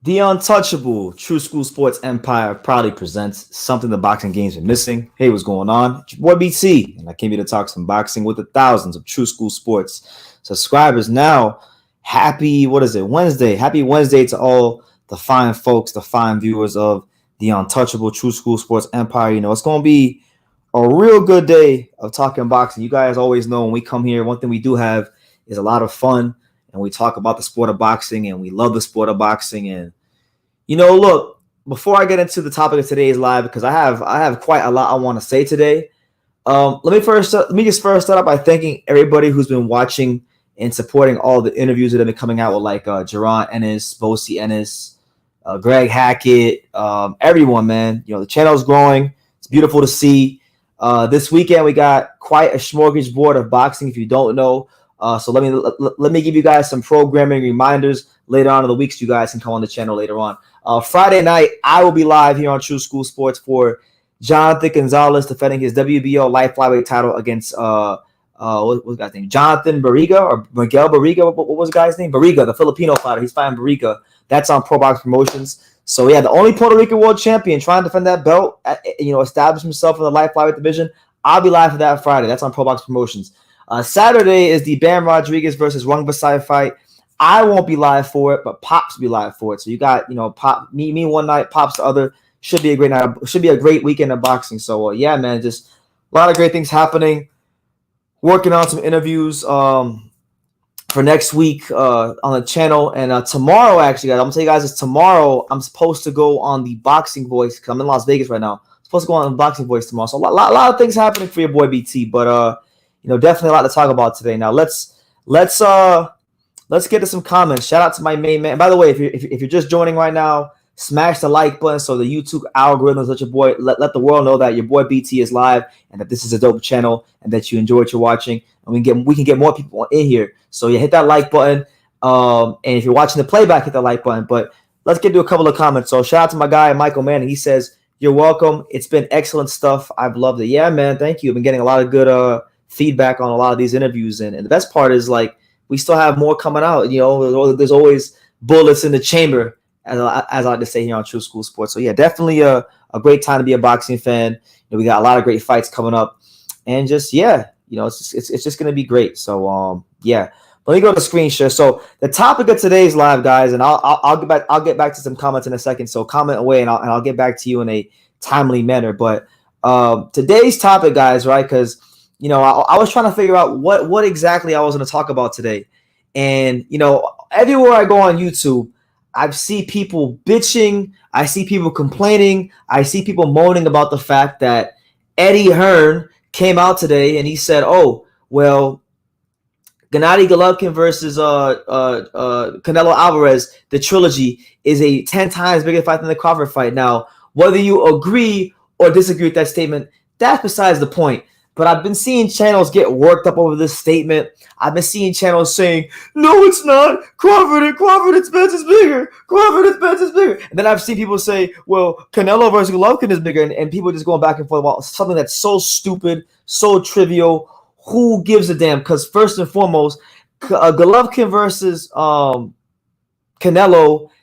The Untouchable True School Sports Empire proudly presents something the boxing games are missing. Hey, what's going on? It's your boy BT, and I came here to talk some boxing with the thousands of True School Sports subscribers now. Wednesday. Happy Wednesday to all the fine folks, the fine viewers of the Untouchable True School Sports Empire. You know, it's going to be a real good day of talking boxing. You guys always know when we come here, one thing we do have is a lot of fun, and we talk about the sport of boxing, and we love the sport of boxing. And look, before I get into the topic of today's live, because I have quite a lot I want to say today. Let me just first start out by thanking everybody who's been watching and supporting all the interviews that have been coming out with, like Jaron Ennis, Bosi Ennis, Greg Hackett, everyone, man. You know, the channel is growing. It's beautiful to see. This weekend we got quite a smorgasbord of boxing, if you don't know. So let me give you guys some programming reminders later on in the week, so you guys can come on the channel later on. Friday night, I will be live here on True School Sports for Jonathan Gonzalez defending his WBO light flyweight title against what was the guy's name? Jonathan Barriga or Miguel Barriga? What was the guy's name? Barriga, the Filipino fighter. He's fighting Barriga. That's on Pro Box Promotions. So yeah, the only Puerto Rican world champion trying to defend that belt, establish himself in the light flyweight division. I'll be live for that Friday. That's on Pro Box Promotions. Saturday is the Bam Rodriguez versus Rung Basai fight. I won't be live for it, but Pops will be live for it. So you got, Pop, me one night, Pops the other. Should be a great night. Should be a great weekend of boxing. So yeah, man, just a lot of great things happening. Working on some interviews for next week on the channel. And tomorrow, actually, guys, I'm gonna tell you guys is tomorrow I'm supposed to go on the Boxing Voice, because I'm in Las Vegas right now. I'm supposed to go on the Boxing Voice tomorrow. So a lot of things happening for your boy BT. But definitely a lot to talk about today. Now let's get to some comments. Shout out to my main man. By the way, if you're just joining right now, smash the like button so the YouTube algorithms let your boy let the world know that your boy BT is live and that this is a dope channel and that you enjoy what you're watching. And we can get more people in here. So yeah, hit that like button. And if you're watching the playback, hit the like button. But let's get to a couple of comments. So shout out to my guy Michael Manning. He says, "You're welcome. It's been excellent stuff. I've loved it." Yeah, man. Thank you. I've been getting a lot of good feedback on a lot of these interviews, and the best part is, like, we still have more coming out. There's always bullets in the chamber, as I like to say here on True School Sports. So yeah, definitely a great time to be a boxing fan. We got a lot of great fights coming up, and just it's just gonna be great. So yeah, let me go to screen share. So the topic of today's live, guys, and I'll get back to some comments in a second. So comment away, and I'll get back to you in a timely manner. But today's topic, guys, right? Because I was trying to figure out what exactly I was going to talk about today. And, everywhere I go on YouTube, I see people bitching. I see people complaining. I see people moaning about the fact that Eddie Hearn came out today and he said, "Oh, well, Gennady Golovkin versus Canelo Alvarez, the trilogy, is a 10 times bigger fight than the Crawford fight." Now, whether you agree or disagree with that statement, that's besides the point. But I've been seeing channels get worked up over this statement. I've been seeing channels saying, "No, it's not. Crawford and Spence is bigger. Crawford and Spence is bigger." And then I've seen people say, "Well, Canelo versus Golovkin is bigger," and people just going back and forth about something that's so stupid, so trivial. Who gives a damn? Because first and foremost, Golovkin versus Canelo,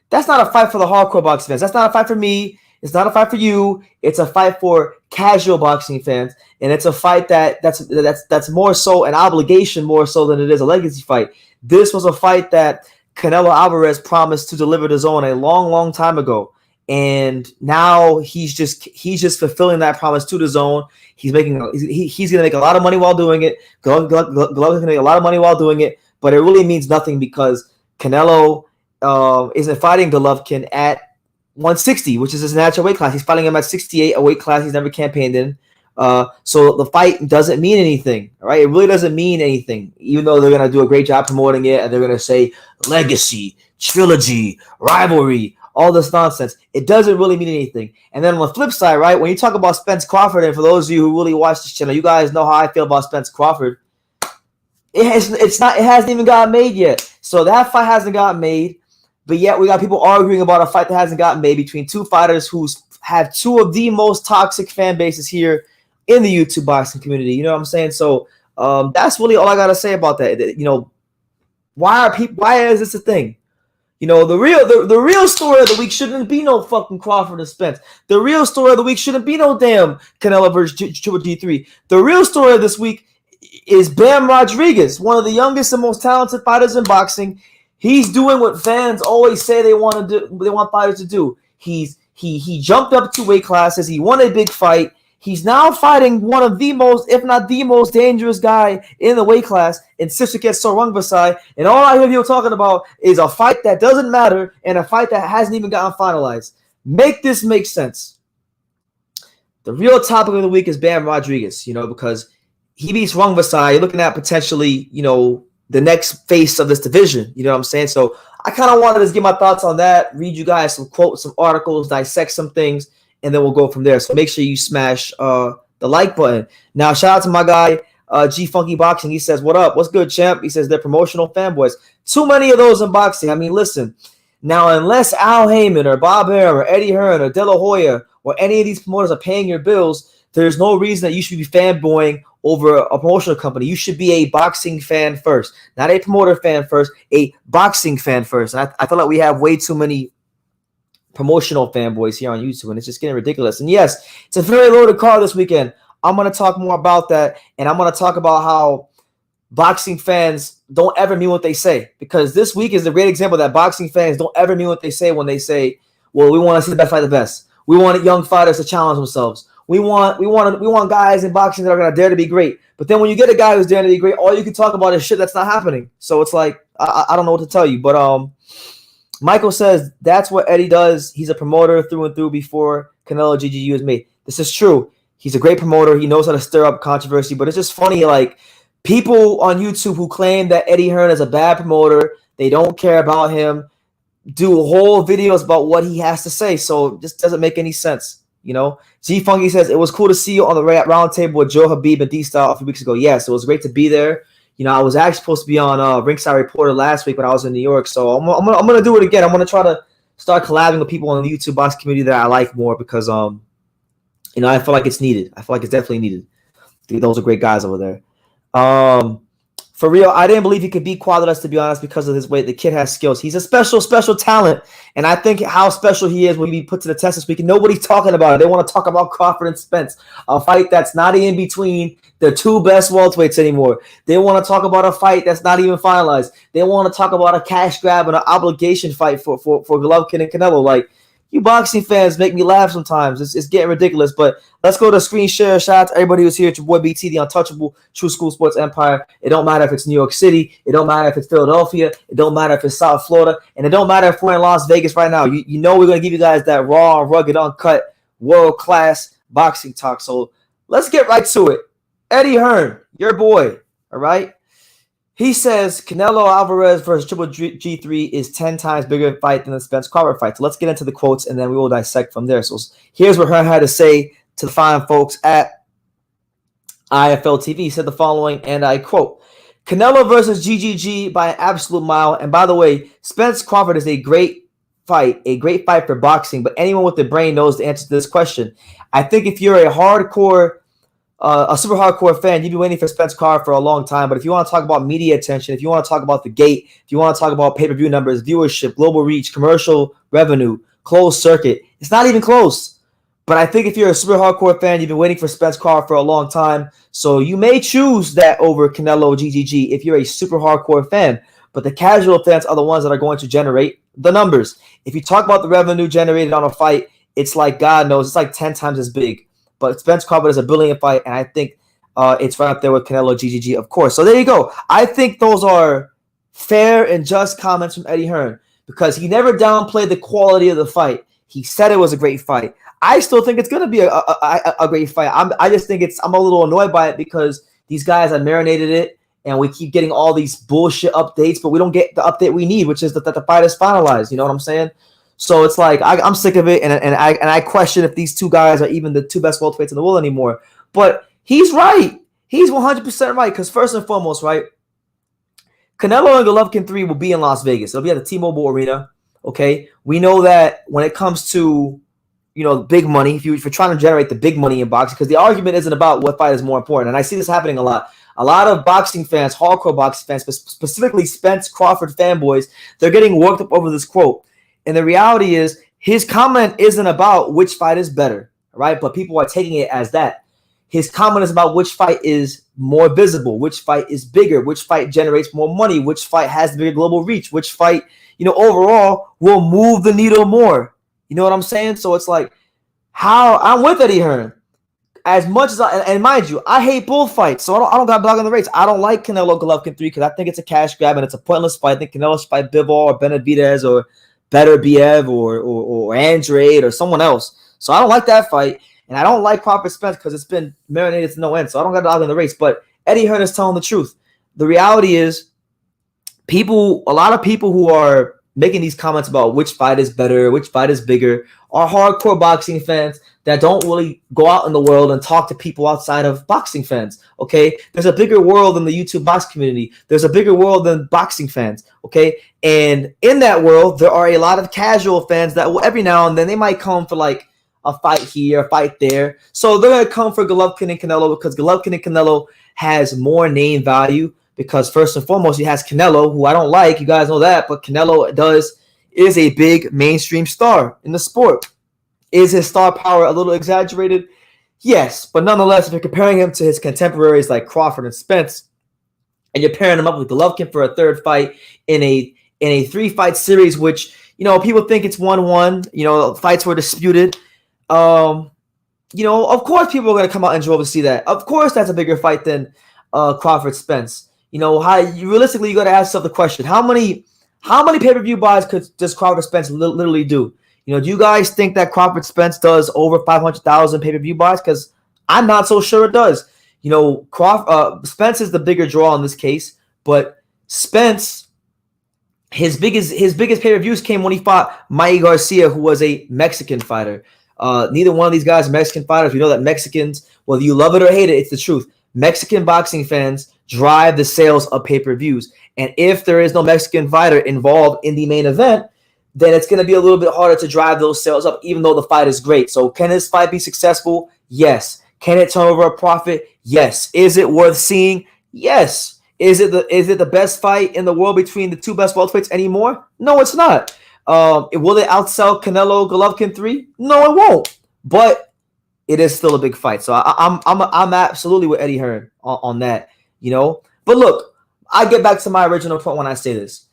that's not a fight for the hardcore boxing fans. That's not a fight for me. It's not a fight for you. It's a fight for casual boxing fans, and it's a fight that's more so an obligation more so than it is a legacy fight. This was a fight that Canelo Alvarez promised to deliver to DAZN a long time ago, and now he's just fulfilling that promise to DAZN. He's gonna make a lot of money while doing it. Golovkin's gonna make a lot of money while doing it, but it really means nothing because Canelo isn't fighting Golovkin at 160, which is his natural weight class. He's fighting him at 68, a weight class he's never campaigned in. So the fight doesn't mean anything, right? It really doesn't mean anything, even though they're going to do a great job promoting it, and they're going to say legacy, trilogy, rivalry, all this nonsense. It doesn't really mean anything. And then on the flip side, right, when you talk about Spence Crawford, and for those of you who really watch this channel, you guys know how I feel about Spence Crawford. It hasn't even gotten made yet. So that fight hasn't gotten made. But yet we got people arguing about a fight that hasn't gotten made between two fighters who have two of the most toxic fan bases here in the YouTube boxing community. You know what I'm saying? So that's really all I got to say about that. Why is this a thing? The real story of the week shouldn't be no fucking Crawford and Spence. The real story of the week shouldn't be no damn Canelo versus Triple G3. The real story of this week is Bam Rodriguez, one of the youngest and most talented fighters in boxing. He's doing what fans always say they want to do. They want fighters to do. He jumped up 2 weight classes. He won a big fight. He's now fighting one of the most, if not the most dangerous guy in the weight class in Sisuk Sorungvasai. And all I hear people talking about is a fight that doesn't matter and a fight that hasn't even gotten finalized. Make this make sense. The real topic of the week is Bam Rodriguez, because he beats Rungvisai. You're looking at potentially, the next face of this division. You know what I'm saying? So I kind of wanted to just get my thoughts on that, read you guys some quotes, some articles, dissect some things, and then we'll go from there. So make sure you smash the like button. Now, shout out to my guy, G Funky Boxing. He says, "What up? What's good, champ?" He says, "They're promotional fanboys." Too many of those in boxing. I mean, listen. Now, unless Al Heyman or Bob Arum or Eddie Hearn or De La Hoya or any of these promoters are paying your bills, there's no reason that you should be fanboying over a promotional company. You should be a boxing fan first. Not a promoter fan first, a boxing fan first. And I feel like we have way too many promotional fanboys here on YouTube, and it's just getting ridiculous. And yes, it's a very loaded card this weekend. I'm going to talk more about that, and I'm going to talk about how boxing fans don't ever mean what they say, because this week is a great example that boxing fans don't ever mean what they say when they say, well, we want to see the best fight the best. We want young fighters to challenge themselves. We want guys in boxing that are going to dare to be great. But then when you get a guy who's daring to be great, all you can talk about is shit that's not happening. So it's like, I don't know what to tell you. But Michael says that's what Eddie does. He's a promoter through and through before Canelo-Ggg was made. This is true. He's a great promoter. He knows how to stir up controversy. But it's just funny, like, people on YouTube who claim that Eddie Hearn is a bad promoter, they don't care about him, do whole videos about what he has to say. So it just doesn't make any sense. G Funky says, it was cool to see you on the round table with Joe Habib and D-Style a few weeks ago. Yes, it was great to be there. I was actually supposed to be on Ringside Reporter last week, but I was in New York. So I'm gonna do it again. I'm gonna try to start collabing with people on the YouTube box community that I like more, because I feel like it's needed. I feel like it's definitely needed. Those are great guys over there. For real, I didn't believe he could beat Quadras, to be honest, because of his weight. The kid has skills. He's a special talent. And I think how special he is will be put to the test this week. And nobody's talking about it. They want to talk about Crawford and Spence, a fight that's not in between the 2 best welterweights anymore. They want to talk about a fight that's not even finalized. They want to talk about a cash grab and an obligation fight for Golovkin and Canelo. Like, you boxing fans make me laugh sometimes. It's getting ridiculous. But let's go to screen share. Shout out to everybody who's here. It's your boy BT, the untouchable True School Sports Empire. It don't matter if it's New York City. It don't matter if it's Philadelphia. It don't matter if it's South Florida. And it don't matter if we're in Las Vegas right now. You know we're going to give you guys that raw, rugged, uncut, world-class boxing talk. So let's get right to it. Eddie Hearn, your boy, all right? He says Canelo Alvarez versus Triple G3 is 10 times bigger fight than the Spence Crawford fight. So let's get into the quotes, and then we will dissect from there. So here's what Hearn had to say to the fine folks at IFL TV. He said the following, and I quote, Canelo versus GGG by an absolute mile. And by the way, Spence Crawford is a great fight for boxing, but anyone with the brain knows the answer to this question. I think if you're a super hardcore fan, you've been waiting for Spence Crawford for a long time. But if you want to talk about media attention, if you want to talk about the gate, if you want to talk about pay-per-view numbers, viewership, global reach, commercial revenue, closed circuit, it's not even close. But I think if you're a super hardcore fan, you've been waiting for Spence Crawford for a long time. So you may choose that over Canelo-Ggg if you're a super hardcore fan. But the casual fans are the ones that are going to generate the numbers. If you talk about the revenue generated on a fight, it's like, God knows, it's like 10 times as big. But Spence Crawford is a brilliant fight, and I think it's right up there with Canelo-Ggg, of course. So there you go. I think those are fair and just comments from Eddie Hearn, because he never downplayed the quality of the fight. He said it was a great fight. I still think it's going to be a great fight. I just think I'm a little annoyed by it, because these guys have marinated it, and we keep getting all these bullshit updates, but we don't get the update we need, which is that the fight is finalized. You know what I'm saying? So it's like I'm sick of it, and I question if these 2 guys are even the 2 best welterweights in the world anymore. But he's right. He's 100% right, because first and foremost, right, Canelo and Golovkin 3 will be in Las Vegas. It'll be at the T-Mobile Arena. Okay, we know that when it comes to big money, if you're trying to generate the big money in boxing, because the argument isn't about what fight is more important, and I see this happening a lot. A lot of boxing fans, hardcore boxing fans, specifically Spence Crawford fanboys, they're getting worked up over this quote. And the reality is his comment isn't about which fight is better, right? But people are taking it as that. His comment is about which fight is more visible, which fight is bigger, which fight generates more money, which fight has bigger global reach, which fight, overall will move the needle more. You know what I'm saying? So it's like, how I'm with Eddie Hearn. As much as and mind you, I hate bullfights, so I don't got block on the race. I don't like Canelo-Golovkin 3 because I think it's a cash grab and it's a pointless fight. I think Canelo should fight Bivol or Benavidez or Better Biev or Andrade or someone else. So I don't like that fight. And I don't like Crawford-Spence because it's been marinated to no end. So I don't got to dog in the race. But Eddie Hearn is telling the truth. The reality is a lot of people who are making these comments about which fight is better, which fight is bigger, are hardcore boxing fans that don't really go out in the world and talk to people outside of boxing fans, okay? There's a bigger world than the YouTube box community. There's a bigger world than boxing fans, okay? And in that world, there are a lot of casual fans that will every now and then, they might come for like a fight here, a fight there. So they're going to come for Golovkin and Canelo because Golovkin and Canelo has more name value because first and foremost, he has Canelo, who I don't like. You guys know that, but Canelo is a big mainstream star in the sport. Is his star power a little exaggerated? Yes, but nonetheless, if you're comparing him to his contemporaries like Crawford and Spence, and you're pairing him up with Golovkin for a third fight in a 3-fight series, which people think it's 1-1. Fights were disputed. Of course, people are going to come out in droves to see that. Of course, that's a bigger fight than Crawford-Spence. Realistically, you got to ask yourself the question: How many pay-per-view buys does Crawford-Spence literally do? Do you guys think that Crawford-Spence does over 500,000 pay-per-view buys? Because I'm not so sure it does. Spence is the bigger draw in this case, but Spence, his biggest pay-per-views came when he fought Mike Garcia, who was a Mexican fighter. Neither one of these guys are Mexican fighters. We know that Mexicans, whether you love it or hate it, it's the truth. Mexican boxing fans drive the sales of pay-per-views. And if there is no Mexican fighter involved in the main event, then it's going to be a little bit harder to drive those sales up, even though the fight is great. So can this fight be successful? Yes. Can it turn over a profit? Yes. Is it worth seeing? Yes. Is it the best fight in the world between the two best welterweights anymore? No, it's not. Will it outsell Canelo-Golovkin 3? No, it won't. But it is still a big fight. So I'm absolutely with Eddie Hearn on that. But look, I get back to my original point when I say this.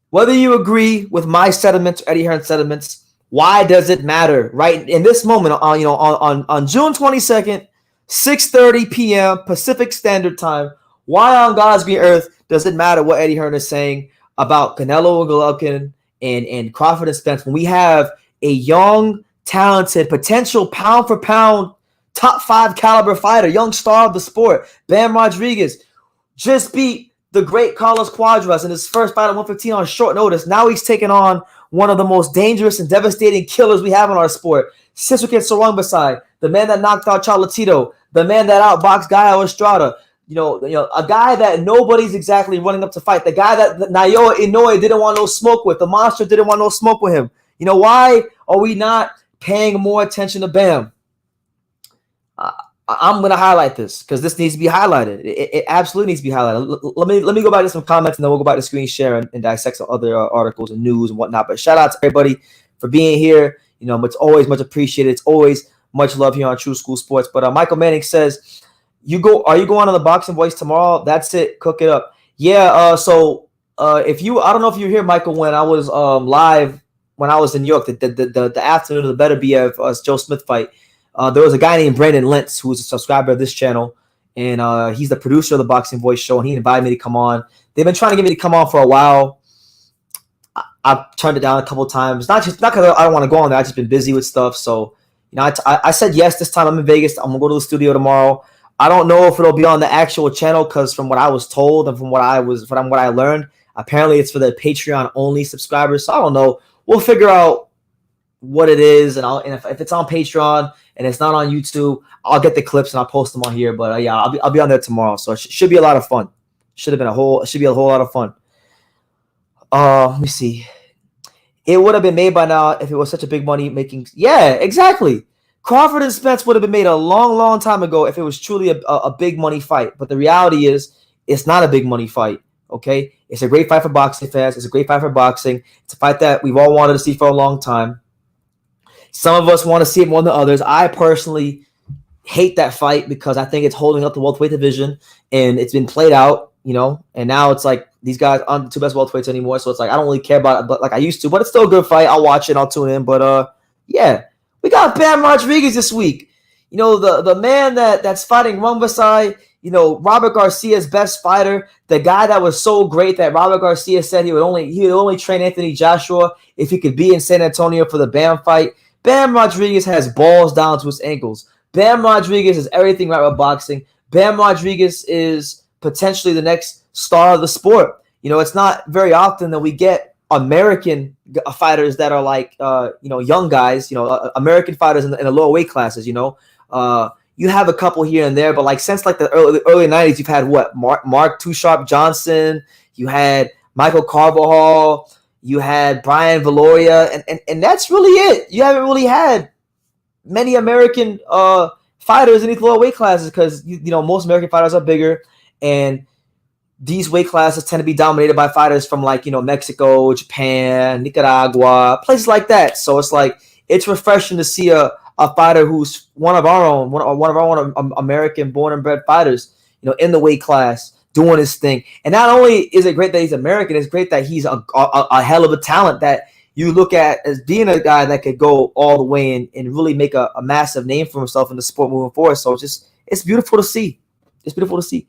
Whether you agree with my sentiments or Eddie Hearn's sentiments, why does it matter? Right in this moment, on June 22nd, 6:30 p.m. Pacific Standard Time, why on God's green earth does it matter what Eddie Hearn is saying about Canelo and Golovkin and Crawford and Spence when we have a young, talented, potential pound for pound top 5 caliber fighter, young star of the sport, Bam Rodriguez, just beat the great Carlos Cuadras in his first fight at 115 on short notice. Now he's taking on one of the most dangerous and devastating killers we have in our sport, Sisuke Sarwangbasai, the man that knocked out Cholatito, the man that outboxed Gaio Estrada. A guy that nobody's exactly running up to fight. The guy that Naoya Inoue didn't want no smoke with. The monster didn't want no smoke with him. Why are we not paying more attention to Bam? I'm going to highlight this because this needs to be highlighted. It absolutely needs to be highlighted. Let me go back to some comments and then we'll go back to screen share and dissect some other articles and news and whatnot. But shout out to everybody for being here. It's always much appreciated. It's always much love here on True School Sports. But Michael Manning says, are you going on the Boxing Voice tomorrow? That's it. Cook it up. Yeah. So I don't know if you were here, Michael, when I was live when I was in New York, the afternoon of the Better BF Joe Smith fight. There was a guy named Brandon Lentz who's a subscriber of this channel, and he's the producer of the Boxing Voice show, and he invited me to come on. They've been trying to get me to come on for a while. I've turned it down a couple of times. Not because I don't want to go on there. I've just been busy with stuff. So, I said yes this time. I'm in Vegas. I'm going to go to the studio tomorrow. I don't know if it'll be on the actual channel because from what I was told and from what I learned, apparently it's for the Patreon only subscribers. So I don't know. We'll figure out what it is, and if it's on Patreon and it's not on YouTube, I'll get the clips and I'll post them on here. But yeah, I'll be on there tomorrow, so it should be a lot of fun. Should be a whole lot of fun. Let me see. It would have been made by now if it was such a big money making. Yeah, exactly. Crawford and Spence would have been made a long, long time ago if it was truly a big money fight. But the reality is, it's not a big money fight. Okay, it's a great fight for boxing fans. It's a great fight for boxing. It's a fight that we've all wanted to see for a long time. Some of us want to see it more than others. I personally hate that fight because I think it's holding up the welterweight division, and it's been played out, and now it's like these guys aren't the two best welterweights anymore. So it's like I don't really care about it, but like I used to. But it's still a good fight. I'll watch it. I'll tune in. But yeah, we got Bam Rodriguez this week. The man that's fighting Rungvisai. Robert Garcia's best fighter, the guy that was so great that Robert Garcia said he would only train Anthony Joshua if he could be in San Antonio for the Bam fight. Bam Rodriguez has balls down to his ankles. Bam Rodriguez is everything right with boxing. Bam Rodriguez is potentially the next star of the sport. It's not very often that we get American fighters that are like, young guys, American fighters in the lower weight classes, you have a couple here and there, but like since like the early 90s, you've had what? Mark Too Sharp Johnson, you had Michael Carvajal, you had Brian Valoria, and that's really it. You haven't really had many American fighters in these lower weight classes because most American fighters are bigger, and these weight classes tend to be dominated by fighters from like Mexico, Japan, Nicaragua, places like that. So it's like it's refreshing to see a fighter who's one of our own American born and bred fighters, in the weight class doing his thing. And not only is it great that he's American, it's great that he's a hell of a talent that you look at as being a guy that could go all the way and really make a massive name for himself in the sport moving forward. So it's beautiful to see. It's beautiful to see.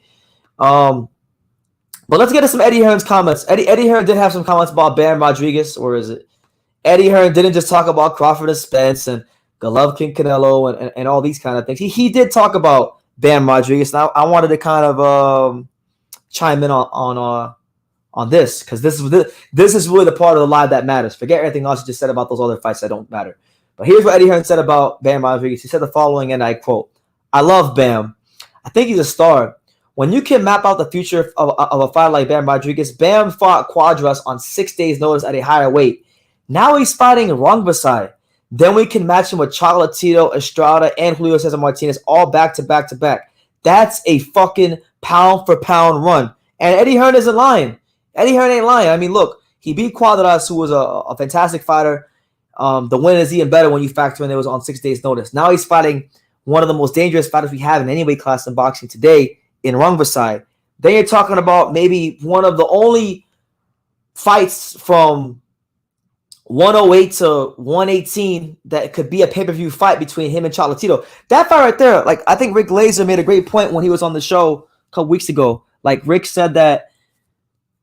But let's get to some Eddie Hearn's comments. Eddie Hearn did have some comments about Bam Rodriguez, or is it? Eddie Hearn didn't just talk about Crawford and Spence and Golovkin, Canelo, and all these kind of things. He did talk about Bam Rodriguez. And I wanted to kind of chime in on this because this is really the part of the live that matters. Forget everything else you just said about those other fights that don't matter. But here's what Eddie Hearn said about Bam Rodriguez. He said the following, and I quote, "I love Bam. I think he's a star. When you can map out the future of a fighter like Bam Rodriguez, Bam fought Quadras on 6 days' notice at a higher weight. Now he's fighting Rungvisai. Then we can match him with Chocolatito, Estrada, and Julio Cesar Martinez all back to back to back. That's a fucking pound for pound run." And Eddie Hearn isn't lying. Eddie Hearn ain't lying. I mean, look, he beat Quadras, who was a fantastic fighter. The win is even better when you factor in it was on 6 days' notice. Now he's fighting one of the most dangerous fighters we have in any weight class in boxing today in Rungvisai. Then you're talking about maybe one of the only fights from 108 to 118 that could be a pay-per-view fight between him and Chocolatito. That fight right there, like I think Rick Glazer made a great point when he was on the show a couple weeks ago. Like Rick said that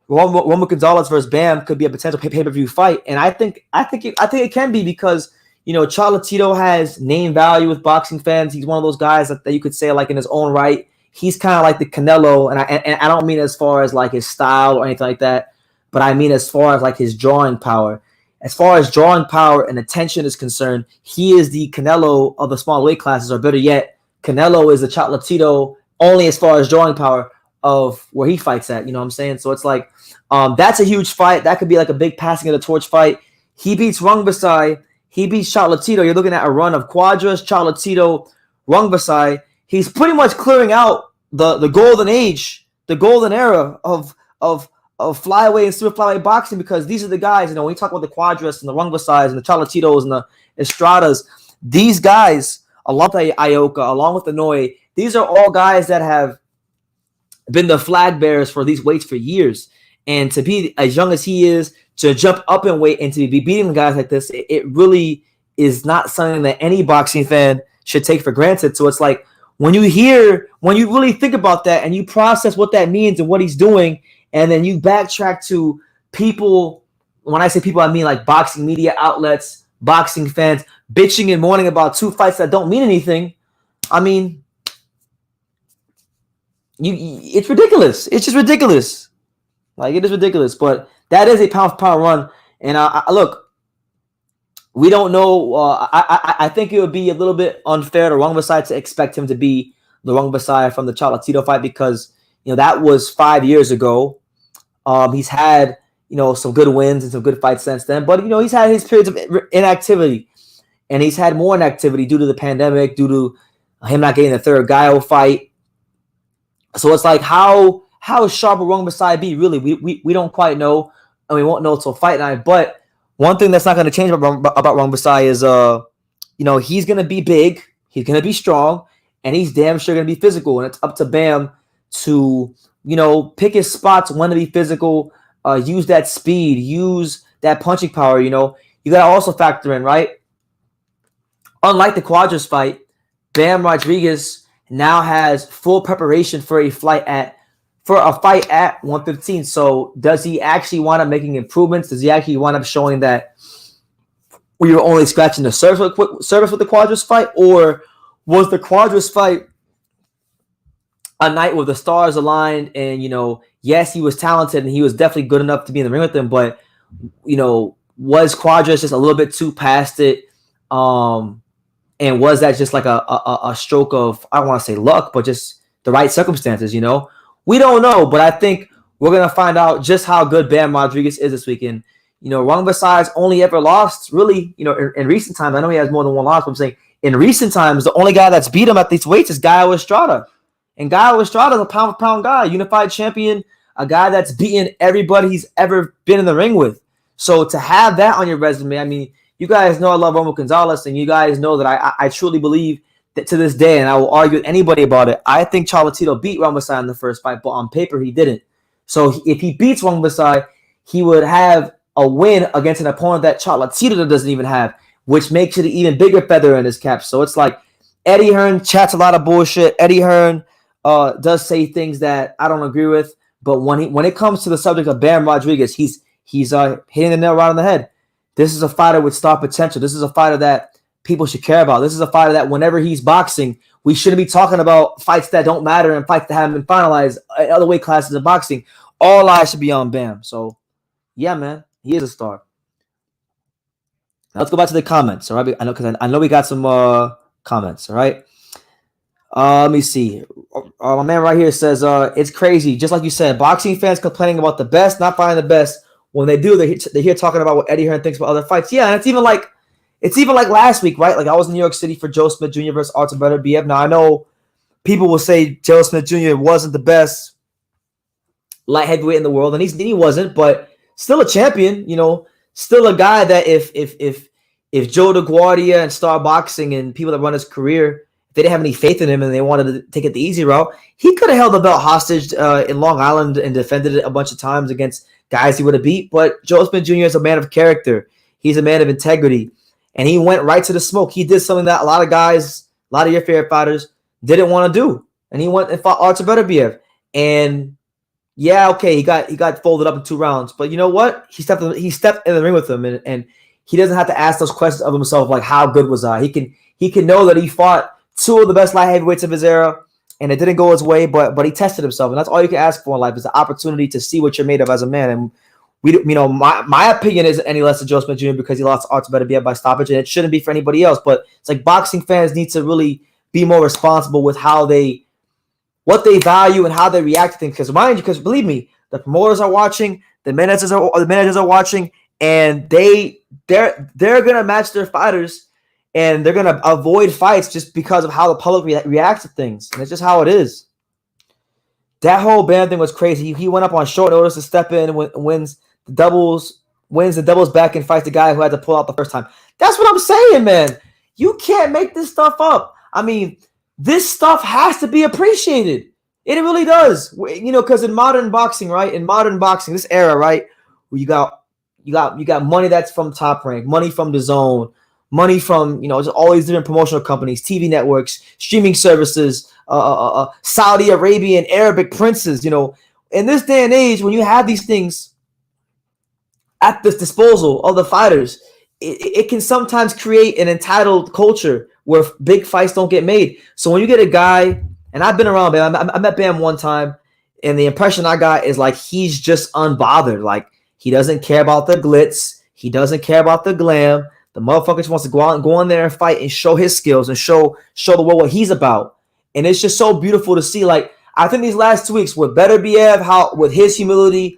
Romo Gonzalez versus Bam could be a potential pay-per-view fight, and I think it can be because Chocolatito has name value with boxing fans. He's one of those guys that you could say like in his own right. He's kind of like the Canelo, and I don't mean as far as like his style or anything like that, but I mean as far as like his drawing power. As far as drawing power and attention is concerned, he is the Canelo of the small weight classes, or better yet, Canelo is the Chocolatito only as far as drawing power of where he fights at. You know what I'm saying? So it's like that's a huge fight. That could be like a big passing of the torch fight. He beats Rungvisai. He beats Chocolatito. You're looking at a run of Quadras, Chocolatito, Rungvisai. He's pretty much clearing out the golden age, the golden era of flyweight and super flyweight boxing, because these are the guys, when you talk about the Quadras and the Rungvisais and the Cholatitos and the Estradas, these guys, along with Ioka, along with the Noi, these are all guys that have been the flag bearers for these weights for years. And to be as young as he is, to jump up in weight and to be beating guys like this, it really is not something that any boxing fan should take for granted. So it's like, when you really think about that and you process what that means and what he's doing, and then you backtrack to people, when I say people, I mean like boxing media outlets, boxing fans, bitching and mourning about two fights that don't mean anything. I mean, it's ridiculous. It's just ridiculous. Like, it is ridiculous. But that is a pound for pound run. And look, we don't know. I think it would be a little bit unfair to Rungvisai to expect him to be the Rungvisai from the Chocolatito fight, because that was 5 years ago. He's had some good wins and some good fights since then, but he's had his periods of inactivity. and he's had more inactivity due to the pandemic, due to him not getting the third Gallo fight. So it's like, how sharp will Rungvisai be? Really, we don't quite know, and we won't know until fight night. But one thing that's not going to change about Rungvisai is, he's going to be big, he's going to be strong, and he's damn sure going to be physical. And it's up to Bam to, pick his spots when to be physical, use that speed, use that punching power. You got to also factor in, right? Unlike the Cuadras fight, Bam Rodriguez now has full preparation for a fight at 115. So does he actually wind up making improvements? Does he actually wind up showing that we were only scratching the surface with the Cuadras fight? Or was the Cuadras fight a night where the stars aligned and, yes, he was talented and he was definitely good enough to be in the ring with them, but, was Cuadras just a little bit too past it? And was that just like a stroke of, I don't want to say luck, but just the right circumstances, We don't know, but I think we're going to find out just how good Bam Rodriguez is this weekend. Rungvisai's only ever lost, really, in recent times. I know he has more than one loss, but I'm saying in recent times, the only guy that's beat him at these weights is Gallo Estrada. And Gallo Estrada is a pound-for-pound guy, unified champion, a guy that's beaten everybody he's ever been in the ring with. So to have that on your resume, I mean, you guys know I love Romo Gonzalez, and you guys know that I truly believe that to this day, and I will argue with anybody about it, I think Chocolatito beat Rungvisai in the first fight, but on paper he didn't. So if he beats Rungvisai, he would have a win against an opponent that Chocolatito doesn't even have, which makes it an even bigger feather in his cap. So it's like Eddie Hearn chats a lot of bullshit. Eddie Hearn does say things that I don't agree with, but when it comes to the subject of Bam Rodriguez, he's hitting the nail right on the head. This is a fighter with star potential. This is a fighter that people should care about. This is a fighter that whenever he's boxing, we shouldn't be talking about fights that don't matter and fights that haven't been finalized in other weight classes of boxing. All eyes should be on Bam. So, yeah, man, he is a star. Now let's go back to the comments, all right? I know we got some comments, all right? Let me see. My man right here says, it's crazy. Just like you said, boxing fans complaining about the best, not finding the best. When they do, they're here talking about what Eddie Hearn thinks about other fights. Yeah, and it's even like last week, right? Like I was in New York City for Joe Smith Jr. versus Artur Beterbiev. Now I know people will say Joe Smith Jr. wasn't the best light heavyweight in the world, and he wasn't, but still a champion. Still a guy that if Joe DeGuardia and Star Boxing and people that run his career, if they didn't have any faith in him and they wanted to take it the easy route, he could have held the belt hostage in Long Island and defended it a bunch of times against guys he would have beat. But Joe Smith Jr. is a man of character. He's a man of integrity. And he went right to the smoke. He did something that a lot of guys, a lot of your favorite fighters, didn't want to do. And he went and fought Artur Beterbiev. And yeah, okay, he got folded up in 2 rounds. But you know what? He stepped in the ring with him, and he doesn't have to ask those questions of himself like, how good was I? He can know that he fought 2 of the best light heavyweights of his era, and it didn't go his way, but he tested himself. And that's all you can ask for in life, is the opportunity to see what you're made of as a man. And my opinion isn't any less than Joe Smith Jr. because he lost to Artur Beterbiev by stoppage, and it shouldn't be for anybody else. But it's like boxing fans need to really be more responsible with what they value and how they react to things. Because believe me, the promoters are watching, the managers are watching, and they're gonna match their fighters, and they're gonna avoid fights just because of how the public reacts to things. And it's just how it is. That whole Bam thing was crazy. He went up on short notice to step in and wins the doubles back and fights the guy who had to pull out the first time. That's what I'm saying, man. You can't make this stuff up. I mean, this stuff has to be appreciated. It really does. Because in modern boxing, right? In modern boxing, this era, right? Where you got money that's from Top Rank, money from DAZN, money from, just all these different promotional companies, TV networks, streaming services, Saudi Arabian, Arabic princes, In this day and age, when you have these things at this disposal of the fighters, it can sometimes create an entitled culture where big fights don't get made. So when you get a guy, and I've been around Bam, I met Bam one time, and the impression I got is like he's just unbothered. Like he doesn't care about the glitz. He doesn't care about the glam. The motherfucker just wants to go in there and fight and show his skills and show the world what he's about. And it's just so beautiful to see. Like I think these last 2 weeks with Beterbiev, with his humility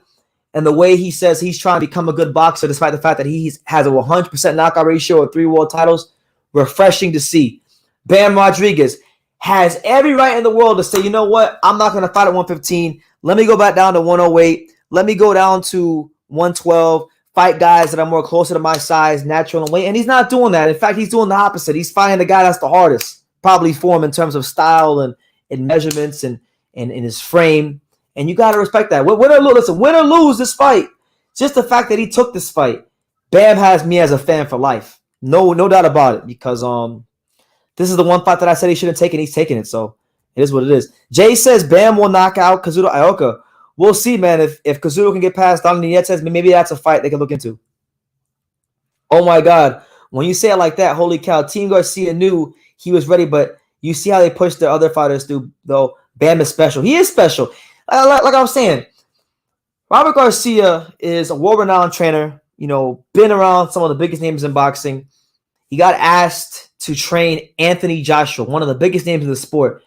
and the way he says he's trying to become a good boxer, despite the fact that he has a 100% knockout ratio of 3 world titles. refreshing to see. Bam Rodriguez has every right in the world to say, you know what, I'm not going to fight at 115. Let me go back down to 108. Let me go down to 112, fight guys that are more closer to my size, natural and weight. And he's not doing that. In fact, he's doing the opposite. He's fighting the guy that's the hardest, probably for him in terms of style and measurements and in his frame. And you got to respect that. Win or lose this fight, just the fact that he took this fight, Bam has me as a fan for life. No doubt about it, because this is the one fight that I said he shouldn't take, and he's taking it. So it is what it is. Jay says Bam will knock out Kazuto Ioka. We'll see, man. If Kazuto can get past Don Nietzsche, maybe that's a fight they can look into. Oh, my God. When you say it like that, holy cow. Team Garcia knew he was ready, but you see how they pushed their other fighters through, though. Bam is special. He is special. Like I was saying, Robert Garcia is a world-renowned trainer, been around some of the biggest names in boxing. He got asked to train Anthony Joshua, one of the biggest names in the sport.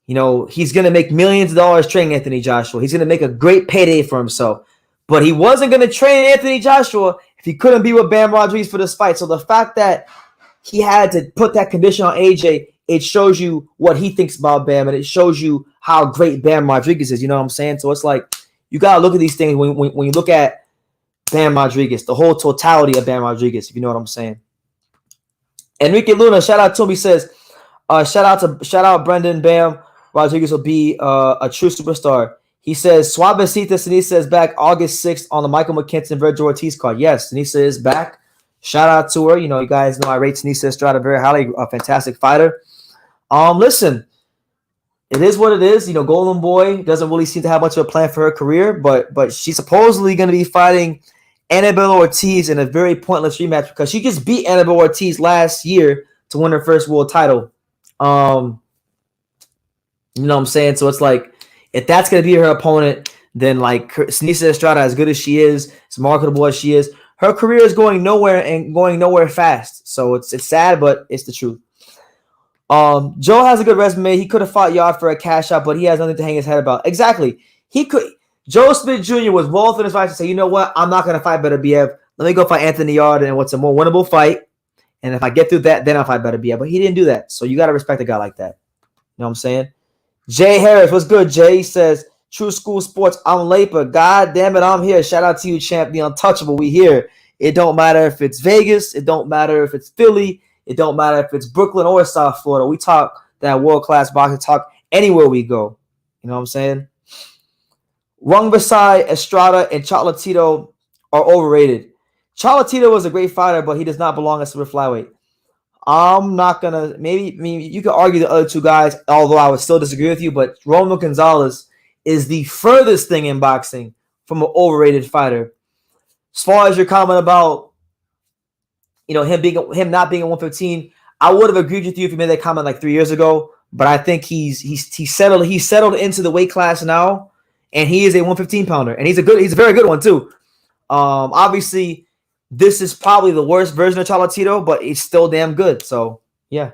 He's going to make millions of dollars training Anthony Joshua. He's going to make a great payday for himself. But he wasn't going to train Anthony Joshua if he couldn't be with Bam Rodriguez for this fight. So the fact that he had to put that condition on AJ, it shows you what he thinks about Bam, and it shows you how great Bam Rodriguez is. You know what I'm saying? So it's like you got to look at these things when you look at Bam Rodriguez, the whole totality of Bam Rodriguez, if you know what I'm saying. Enrique Luna, shout out to him. He says, shout out Brendan. Bam Rodriguez will be a true superstar. He says, Suavecita Sinisa is back August 6th on the Michael McKinson Virgil Ortiz card. Yes, Sinisa is back. Shout out to her. You guys know I rate Sinisa Estrada very highly, a fantastic fighter. Listen, it is what it is. Golden Boy doesn't really seem to have much of a plan for her career, but she's supposedly going to be fighting Annabelle Ortiz in a very pointless rematch because she just beat Annabelle Ortiz last year to win her first world title. You know what I'm saying? So it's like, if that's going to be her opponent, then like Sinisa Estrada, as good as she is, as marketable as she is, her career is going nowhere and going nowhere fast. So it's sad, but it's the truth. Joe has a good resume. He could have fought Yard for a cash out, but he has nothing to hang his head about. Exactly. He could. Joe Smith Jr. was well within his right to say, you know what? I'm not going to fight Beterbiev. Let me go fight Anthony Yard and what's a more winnable fight. And if I get through that, then I'll fight Beterbiev. But he didn't do that. So you got to respect a guy like that. You know what I'm saying? Jay Harris, what's good, Jay? He says, True School Sports, I'm late, but God damn it, I'm here. Shout out to you, champ, the untouchable. We here. It don't matter if it's Vegas. It don't matter if it's Philly. It don't matter if it's Brooklyn or South Florida. We talk that world-class boxing talk anywhere we go. You know what I'm saying? Rungvisai, Estrada, and Chocolatito are overrated. Chocolatito was a great fighter, but he does not belong at super flyweight. I'm not going to – you could argue the other two guys, although I would still disagree with you, but Roman Gonzalez is the furthest thing in boxing from an overrated fighter. As far as your comment about him not being at 115, I would have agreed with you if you made that comment like 3 years ago. But I think he's settled into the weight class now, and he is a 115 pounder, and he's a very good one too. Obviously, this is probably the worst version of Chocolatito, but it's still damn good. So yeah,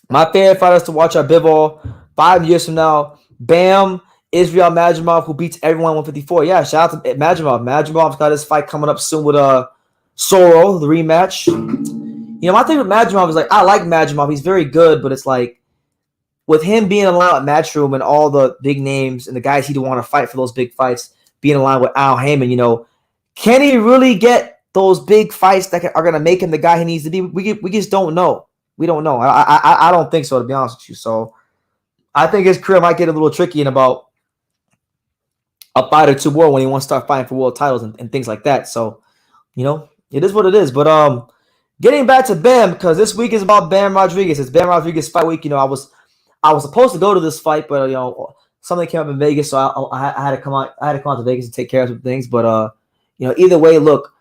my favorite fighters to watch are Bivol 5 years from now. Bam, Israel Madrimov, who beats everyone 154. Yeah, shout out to Madrimov. Madrimov's got his fight coming up soon with Soro, the rematch. My thing with Madrimov is I like Madrimov. He's very good, but it's like with him being allowed at Matchroom and all the big names and the guys he'd want to fight for those big fights, being aligned with Al Heyman, can he really get those big fights that are going to make him the guy he needs to be? We just don't know. We don't know. I don't think so, to be honest with you. So I think his career might get a little tricky in about a fight or two more when he wants to start fighting for world titles and things like that. So, it is what it is. But getting back to Bam, because this week is about Bam Rodriguez. It's Bam Rodriguez fight week. I was supposed to go to this fight, but something came up in Vegas, so I had to come out. I had to come out to Vegas and take care of some things. But either way, look,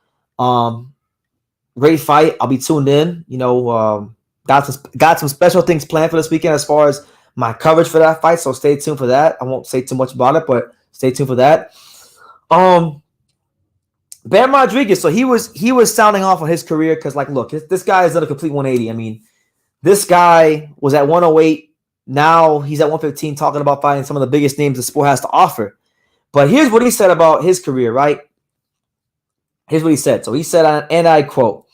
great fight. I'll be tuned in. Got some special things planned for this weekend as far as my coverage for that fight. So stay tuned for that. I won't say too much about it, but stay tuned for that. Bam Rodriguez, so he was sounding off on his career because, look, this guy has done a complete 180. I mean, this guy was at 108. Now he's at 115 talking about fighting some of the biggest names the sport has to offer. But here's what he said about his career, right? Here's what he said. So he said, and I quote,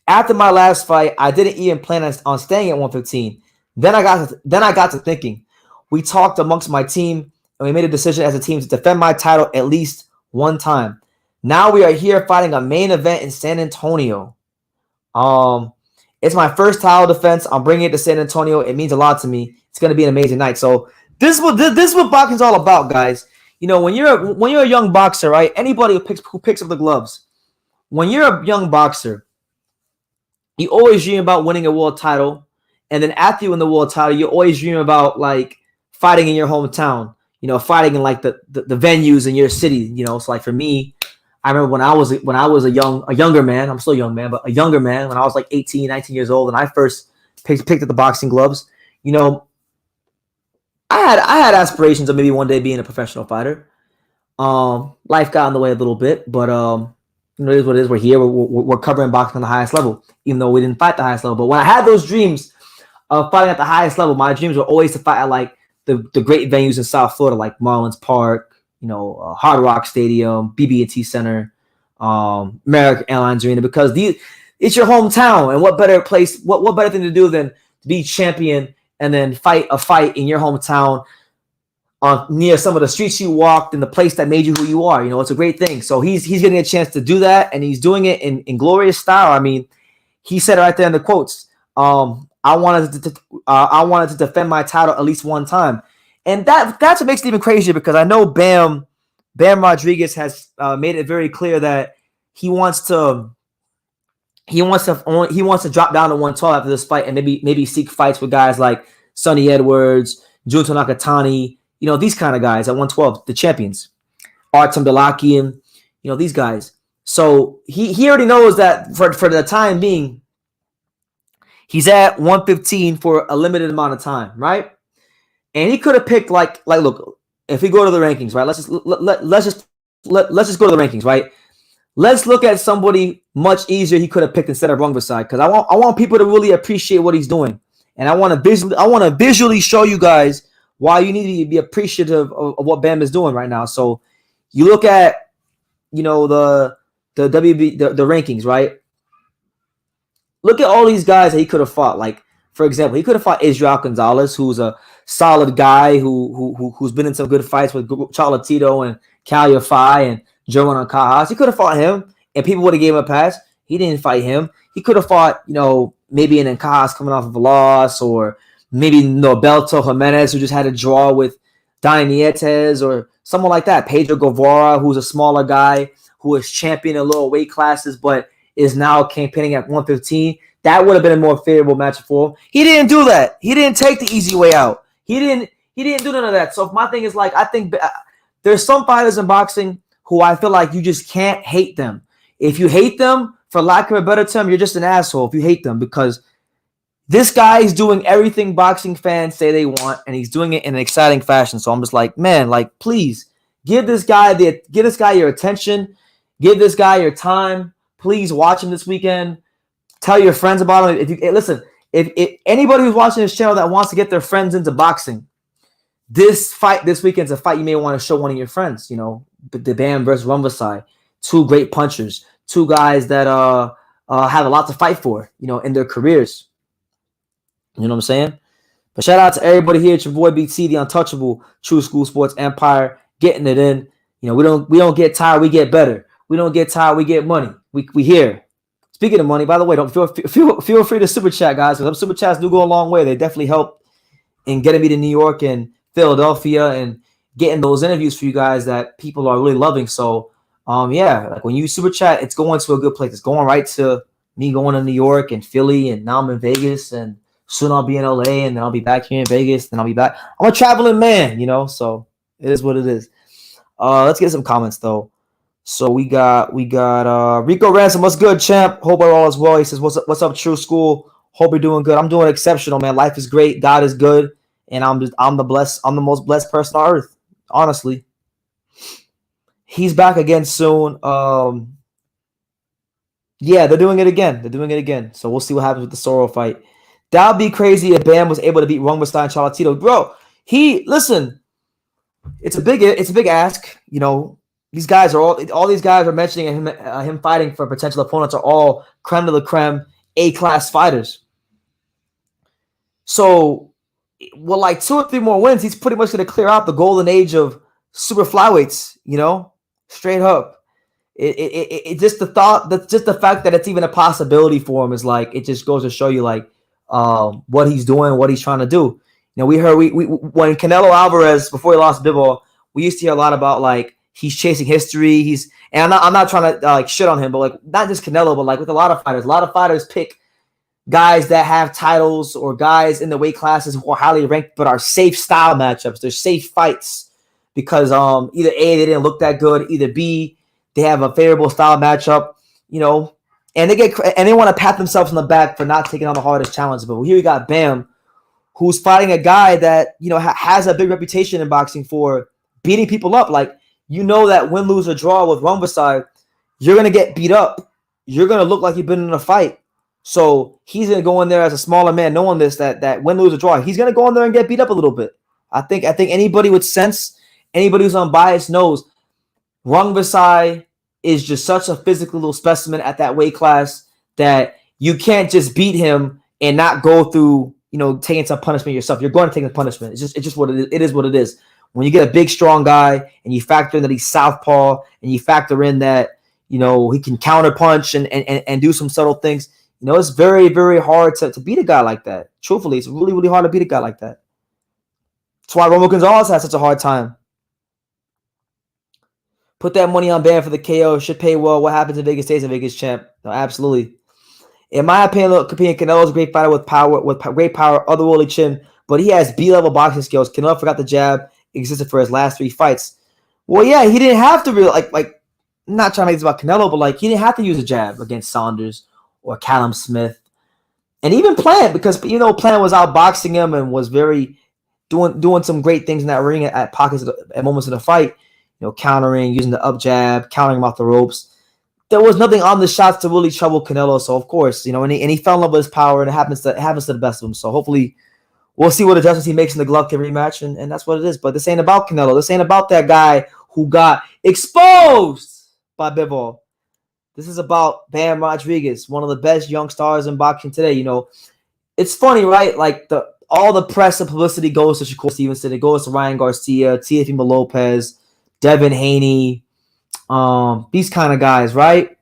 After my last fight, I didn't even plan on staying at 115. Then I got to thinking. We talked amongst my team, and we made a decision as a team to defend my title at least one time. Now we are here fighting a main event in San Antonio. It's my first title defense. I'm bringing it to San Antonio. It means a lot to me. It's going to be an amazing night. So this is what boxing's all about, guys. You know, when you're a young boxer, right? Anybody who picks up the gloves, when you're a young boxer, you always dream about winning a world title, and then after you win the world title, you always dream about like fighting in your hometown. You know, fighting in like the venues in your city. You know, it's like for me, I remember when I was a younger man. I'm still a young man, but a younger man when I was like 18, 19 years old, and I first picked up the boxing gloves. You know, I had aspirations of maybe one day being a professional fighter. Life got in the way a little bit, but you know, it is what it is. We're here. We're covering boxing on the highest level, even though we didn't fight the highest level. But when I had those dreams of fighting at the highest level, my dreams were always to fight at like the great venues in South Florida, like Marlins Park, you know, Hard Rock Stadium, BB&T Center, American Airlines Arena, because it's your hometown, and what better place, what better thing to do than to be champion and then fight a fight in your hometown, near some of the streets you walked and the place that made you who you are. You know, it's a great thing. So he's getting a chance to do that, and he's doing it in glorious style. I mean, he said it right there in the quotes. I wanted to defend my title at least one time, and that's what makes it even crazier, because I know Bam Rodriguez has made it very clear that he wants to drop down to 112 after this fight, and maybe seek fights with guys like Sonny Edwards, Junto Nakatani, you know, these kind of guys at 112, the champions, Artem Dalakian, you know, these guys. So he already knows that for the time being, he's at 115 for a limited amount of time, right? And he could have picked like look, if we go to the rankings, right? Let's just go to the rankings, right? Let's look at somebody much easier he could have picked instead of Rungvisai, because I want people to really appreciate what he's doing, and I want to visually show you guys why you need to be appreciative of what Bam is doing right now. So you look at, you know, the rankings, right? Look at all these guys that he could have fought. Like, for example, he could have fought Israel Gonzalez, who's a solid guy who's been in some good fights with Cholatito and Calify and German Ancajas. He could have fought him, and people would have gave him a pass. He didn't fight him. He could have fought, you know, maybe an Ancajas coming off of a loss, or maybe Norberto Jimenez, who just had a draw with Donnie Nietes, or someone like that. Pedro Guevara, who's a smaller guy who is champion in lower weight classes, but is now campaigning at 115. That would have been a more favorable match for him. He didn't do that. He didn't take the easy way out. He didn't do none of that. So my thing is, like, I think there's some fighters in boxing who I feel like you just can't hate them. If you hate them, for lack of a better term, you're just an asshole if you hate them, because this guy is doing everything boxing fans say they want, and he's doing it in an exciting fashion. So I'm just like, man, like, please give this guy your attention, give this guy your time. Please watch him this weekend. Tell your friends about him. If anybody who's watching this channel that wants to get their friends into boxing, this fight this weekend's a fight you may want to show one of your friends. You know, the Bam versus Rungvisai, two great punchers, two guys that have a lot to fight for, you know, in their careers. You know what I'm saying? But shout out to everybody here. It's your boy BT, the untouchable True School Sports Empire, getting it in. You know, we don't get tired, we get better. We don't get tired, we get money. We here. Speaking of money, by the way, don't feel free to super chat, guys, because super chats do go a long way. They definitely help in getting me to New York and Philadelphia and getting those interviews for you guys that people are really loving. So, yeah, like when you super chat, it's going to a good place. It's going right to me going to New York and Philly, and now I'm in Vegas, and soon I'll be in LA, and then I'll be back here in Vegas, then I'll be back. I'm a traveling man, you know, so it is what it is. Let's get some comments though. So we got Rico Ransom. What's good, champ? Hope we're all as well. He says, what's up, True School? Hope you're doing good. I'm doing exceptional, man. Life is great. God is good, and I'm the most blessed person on earth, honestly. He's back again soon. Yeah, they're doing it again. So we'll see what happens with the Soro fight. That would be crazy if Bam was able to beat Rungvisai and Cholatito. Bro, listen, it's a big ask, you know. These guys are all these guys are mentioning him fighting for potential opponents are all creme de la creme A-class fighters. So with like 2 or 3 more wins, he's pretty much going to clear out the golden age of super flyweights, straight up. It just the thought, that just the fact that it's even a possibility for him is like, it just goes to show you like what he's doing, what he's trying to do. We heard we when Canelo Alvarez, before he lost Bivol, we used to hear a lot about like he's chasing history. And I'm not trying to like shit on him, but like not just Canelo, but like with a lot of fighters pick guys that have titles or guys in the weight classes who are highly ranked but are safe style matchups. They're safe fights because either A, they didn't look that good, either B, they have a favorable style matchup, and they want to pat themselves on the back for not taking on the hardest challenge. But here we got Bam, who's fighting a guy that has a big reputation in boxing for beating people up. Like that win, lose, or draw with Rungvisai, you're gonna get beat up. You're gonna look like you've been in a fight. So he's gonna go in there as a smaller man, knowing this that win, lose, or draw, he's gonna go in there and get beat up a little bit. I think anybody with sense, anybody who's unbiased knows Rungvisai is just such a physical little specimen at that weight class that you can't just beat him and not go through, taking some punishment yourself. You're going to take the punishment. It's just what it is. It is what it is. When you get a big, strong guy and you factor in that he's southpaw and you factor in that, he can counter punch and do some subtle things, it's very, very hard to beat a guy like that. Truthfully, it's really, really hard to beat a guy like that. That's why Romo Gonzalez has such a hard time. Put that money on Bam for the KO. Should pay well. What happens in Vegas stays in Vegas, champ. No, absolutely. In my opinion, Canelo's a great fighter with great power, otherworldly chin, but he has B-level boxing skills. Canelo forgot the jab existed for his last 3 fights. Well, yeah, he didn't have to really like. I'm not trying to make this about Canelo, but like he didn't have to use a jab against Saunders or Callum Smith, and even Plant, because Plant was outboxing him and was very doing some great things in that ring at pockets at moments in the fight. Countering, using the up jab, countering him off the ropes. There was nothing on the shots to really trouble Canelo. So of course, and he fell in love with his power, and it happens to the best of them. So hopefully, we'll see what adjustments he makes in the Golovkin rematch, and that's what it is. But this ain't about Canelo. This ain't about that guy who got exposed by Bivol. This is about Bam Rodriguez, one of the best young stars in boxing today. It's funny, right? Like all the press and publicity goes to Shakur Stevenson. It goes to Ryan Garcia, Teofimo Lopez, Devin Haney, these kind of guys, right?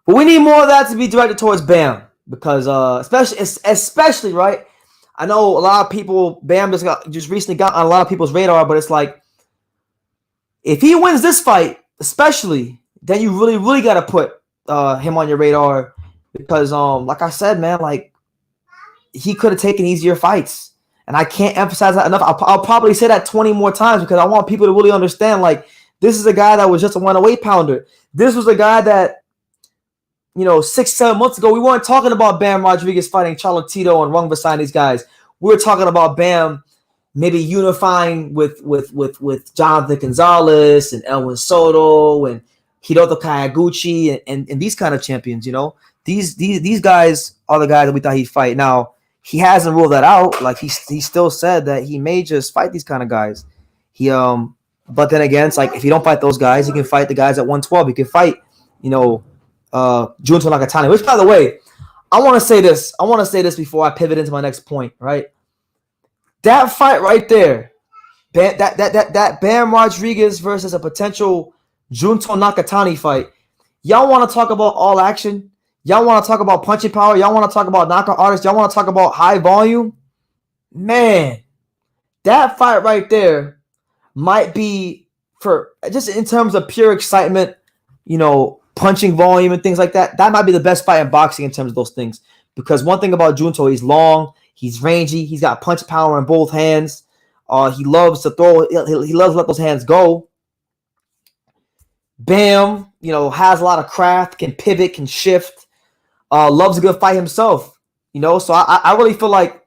But we need more of that to be directed towards Bam, because especially right. I know a lot of people. Bam just recently got on a lot of people's radar, but it's like if he wins this fight, especially, then you really, really got to put him on your radar, because like I said, man, like he could have taken easier fights. And I can't emphasize that enough. I'll probably say that 20 more times, because I want people to really understand, like, this is a guy that was just a 108 pounder. This was a guy that, 6-7 months ago, we weren't talking about Bam Rodriguez fighting Cholatito and Rungvisai and these guys. We were talking about Bam maybe unifying with Jonathan Gonzalez and Elwin Soto and Hiroto Kayaguchi and these kind of champions. These guys are the guys that we thought he'd fight. Now, he hasn't ruled that out. Like he still said that he may just fight these kind of guys. But then again, it's like if you don't fight those guys, he can fight the guys at 112. He can fight, Junto Nakatani. Which, by the way, I want to say this. I want to say this before I pivot into my next point. Right, that fight right there, that Bam Rodriguez versus a potential Junto Nakatani fight. Y'all want to talk about all action? Y'all want to talk about punching power? Y'all want to talk about knockout artists? Y'all want to talk about high volume? Man, that fight right there might be, for just in terms of pure excitement, punching volume and things like that, that might be the best fight in boxing in terms of those things. Because one thing about Junto, he's long, he's rangy, he's got punch power in both hands. He loves to throw, he loves to let those hands go. Bam, has a lot of craft, can pivot, can shift. Loves a good fight himself, So I really feel like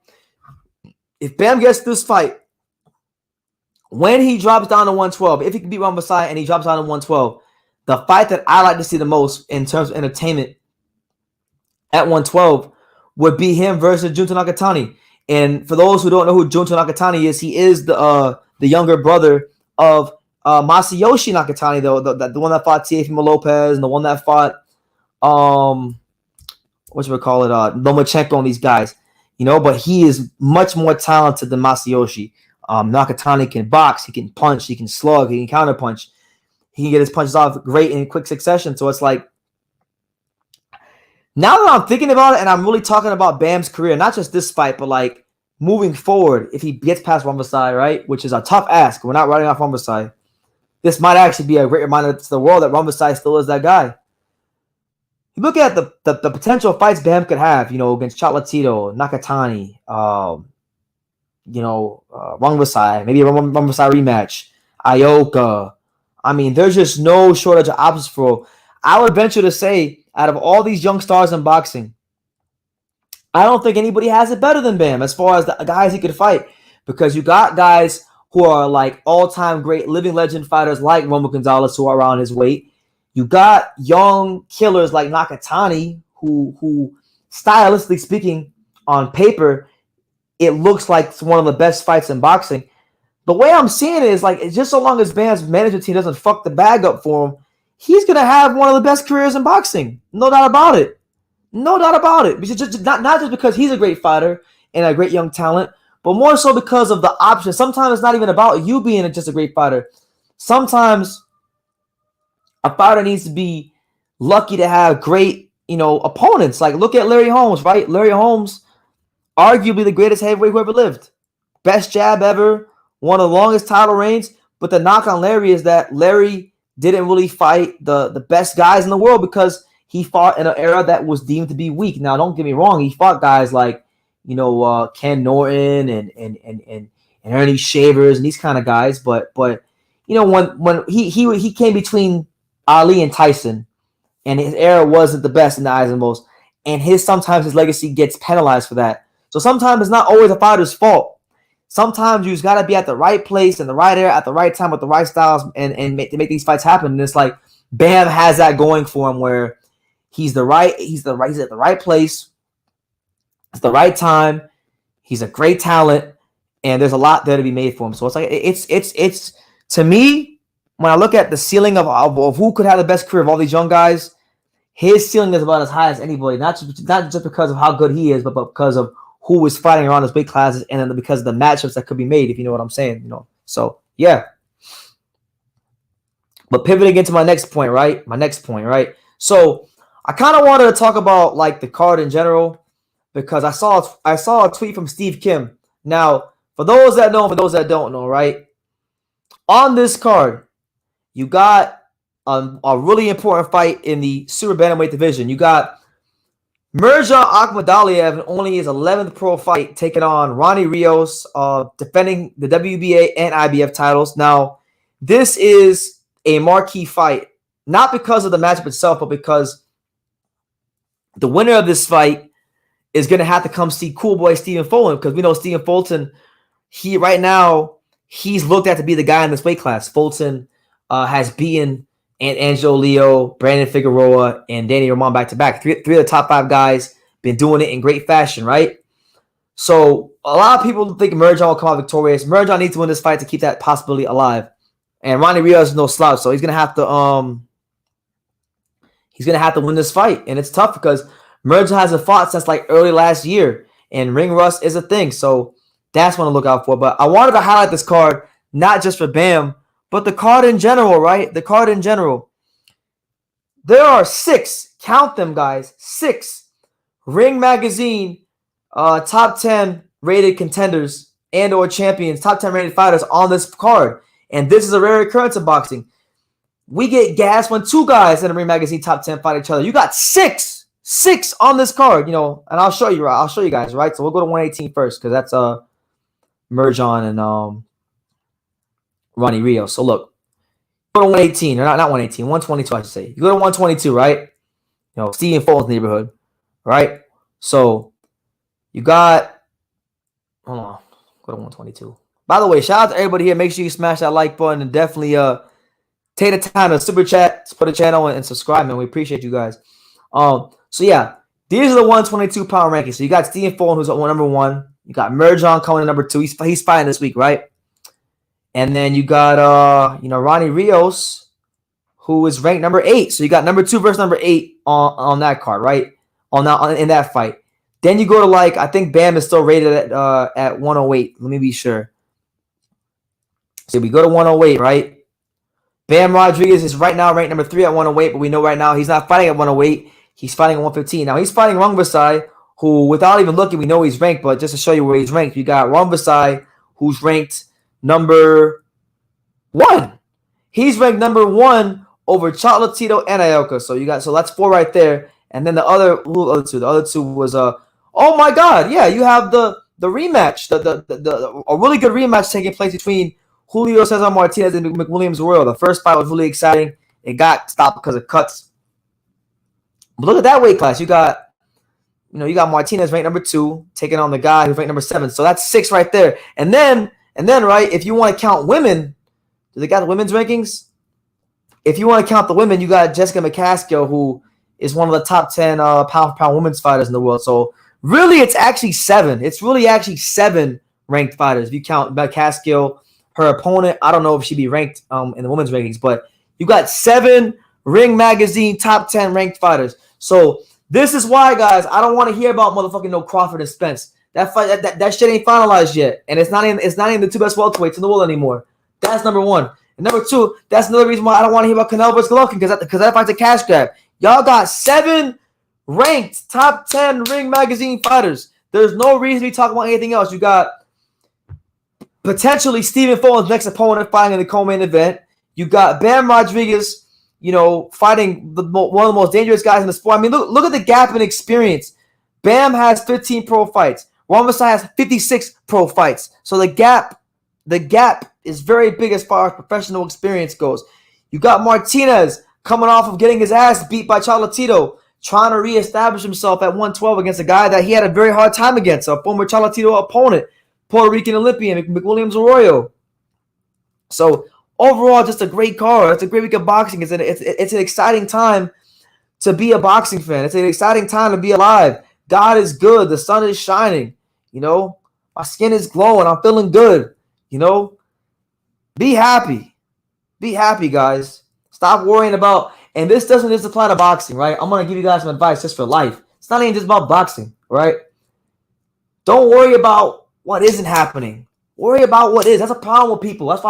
if Bam gets this fight, when he drops down to 112, if he can beat Rungvisai and he drops down to 112, the fight that I like to see the most in terms of entertainment at 112 would be him versus Junto Nakatani. And for those who don't know who Junto Nakatani is, he is the younger brother of Masayoshi Nakatani, though the one that fought Teofimo Lopez and the one that fought Lomachenko and these guys, but he is much more talented than Masayoshi. Nakatani can box, he can punch, he can slug, he can counterpunch. He can get his punches off great in quick succession. So it's like, now that I'm thinking about it and I'm really talking about Bam's career, not just this fight, but like moving forward, if he gets past Rumvasai, right, which is a tough ask. We're not writing off Rumvasai. This might actually be a great reminder to the world that Rumvasai still is that guy. You look at the potential fights Bam could have, against Chocolatito, Nakatani, Rumvasai, maybe a Rumvasai rematch, Ioka. I mean, there's just no shortage of options for. I would venture to say, out of all these young stars in boxing, I don't think anybody has it better than Bam as far as the guys he could fight, because you got guys who are like all-time great living legend fighters like Romo Gonzalez who are around his weight. You got young killers like Nakatani who stylistically speaking, on paper, it looks like one of the best fights in boxing. The way I'm seeing it is like, just so long as Bam's management team doesn't fuck the bag up for him, he's going to have one of the best careers in boxing. No doubt about it. No doubt about it. Because not just because he's a great fighter and a great young talent, but more so because of the options. Sometimes it's not even about you being just a great fighter. Sometimes a fighter needs to be lucky to have great, opponents. Like, look at Larry Holmes, right? Larry Holmes, arguably the greatest heavyweight who ever lived. Best jab ever, one of the longest title reigns. But the knock on Larry is that Larry didn't really fight the best guys in the world because he fought in an era that was deemed to be weak. Now, don't get me wrong. He fought guys like, Ken Norton and Ernie Shavers and these kind of guys. But when he came between Ali and Tyson, and his era wasn't the best in the eyes of most, and sometimes his legacy gets penalized for that. So sometimes it's not always a fighter's fault. Sometimes you just got to be at the right place in the right era at the right time with the right styles and make these fights happen. And it's like Bam has that going for him where he's at the right place. It's the right time. He's a great talent, and there's a lot there to be made for him. So it's like it's to me, when I look at the ceiling of who could have the best career of all these young guys, his ceiling is about as high as anybody. Not just because of how good he is, but because of who is fighting around his weight classes, and then because of the matchups that could be made, if you know what I'm saying. So yeah. But pivoting into my next point, right? So I kind of wanted to talk about like the card in general, because I saw a tweet from Steve Kim. Now, for those that know, for those that don't know, right? On this card, you got a really important fight in the super bantamweight division. You got Mirza Akhmadaliev, only his 11th pro fight, taking on Ronnie Rios, defending the WBA and IBF titles. Now, this is a marquee fight, not because of the matchup itself, but because the winner of this fight is going to have to come see cool boy Stephen Fulton, because we know Stephen Fulton, right now, he's looked at to be the guy in this weight class. Fulton has beaten Angelo Leo, Brandon Figueroa, and Danny Roman back-to-back. Three of the top 5 guys, been doing it in great fashion, right? So a lot of people think Merjan will come out victorious. Merjan needs to win this fight to keep that possibility alive. And Ronnie Rios is no slouch, so he's going to have to win this fight. And it's tough because Merjan hasn't fought since like early last year, and ring rust is a thing. So that's one to look out for. But I wanted to highlight this card, not just for Bam, but the card in general, right? The card in general. There are 6, count them, guys, 6 Ring Magazine top 10 rated contenders and or champions, top 10 rated fighters on this card. And this is a rare occurrence in boxing. We get gas when 2 guys in the Ring Magazine top 10 fight each other. You got 6 on this card, and I'll show you guys, right? So we'll go to 118 first, because that's Merjan and Ronnie Rios. So look, go to 118, or not 118, 122, I should say. You go to 122, right? Stephen Fulton's neighborhood, right? So you got, hold on, go to 122. By the way, shout out to everybody here. Make sure you smash that like button and definitely take the time to super chat, support the channel, and subscribe, man. We appreciate you guys. So yeah, these are the 122 pound rankings. So you got Stephen Fulton, who's at number 1. You got Merjan coming in number 2. He's fighting this week, right? And then you got Ronnie Rios, who is ranked number 8. So you got number 2 versus number 8 on that card, right? in that fight. Then you go to like, I think Bam is still rated at 108. Let me be sure. So we go to 108, right? Bam Rodriguez is right now ranked number 3 at 108, but we know right now he's not fighting at 108. He's fighting at 115. Now he's fighting Rungvisai, who without even looking, we know he's ranked, but just to show you where he's ranked, you got Rungvisai, who's ranked number 1. He's ranked number 1 over Chocolatito and Ioka. So that's 4 right there. And then the other two was oh my God, yeah, you have the rematch, a really good rematch taking place between Julio Cesar Martinez and McWilliams Royal. The first fight was really exciting. It got stopped because of cuts. But look at that weight class. You got Martinez ranked number 2, taking on the guy who's ranked number 7. So that's 6 right there. And then right, if you want to count women, do they got the women's rankings? If you want to count the women, you got Jessica McCaskill, who is one of the top 10 pound-for-pound women's fighters in the world. So really, it's actually 7. It's really actually 7 ranked fighters. If you count McCaskill, her opponent, I don't know if she'd be ranked in the women's rankings, but you got 7 Ring Magazine top 10 ranked fighters. So this is why, guys, I don't want to hear about motherfucking no Crawford and Spence. That fight, that shit ain't finalized yet, and it's not in the 2 best welterweights in the world anymore. That's number 1. And number 2, that's another reason why I don't want to hear about Canelo versus Golovkin, because that fight's a cash grab. Y'all got 7 ranked top 10 Ring Magazine fighters. There's no reason to be talking about anything else. You got potentially Stephen Fulton's next opponent fighting in the co-main event. You got Bam Rodriguez, fighting one of the most dangerous guys in the sport. I mean, look at the gap in experience. Bam has 15 pro fights. Rungvisai has 56 pro fights. So the gap is very big as far as professional experience goes. You got Martinez coming off of getting his ass beat by Chocolatito, trying to reestablish himself at 112 against a guy that he had a very hard time against, a former Chocolatito opponent, Puerto Rican Olympian, McWilliams Arroyo. So overall, just a great card. It's a great week of boxing. It's an exciting time to be a boxing fan. It's an exciting time to be alive. God is good. The sun is shining. My skin is glowing. I'm feeling good. Be happy. Be happy, guys. Stop worrying about, and this doesn't just apply to boxing, right? I'm going to give you guys some advice just for life. It's not even just about boxing, right? Don't worry about what isn't happening. Worry about what is. That's a problem with people. That's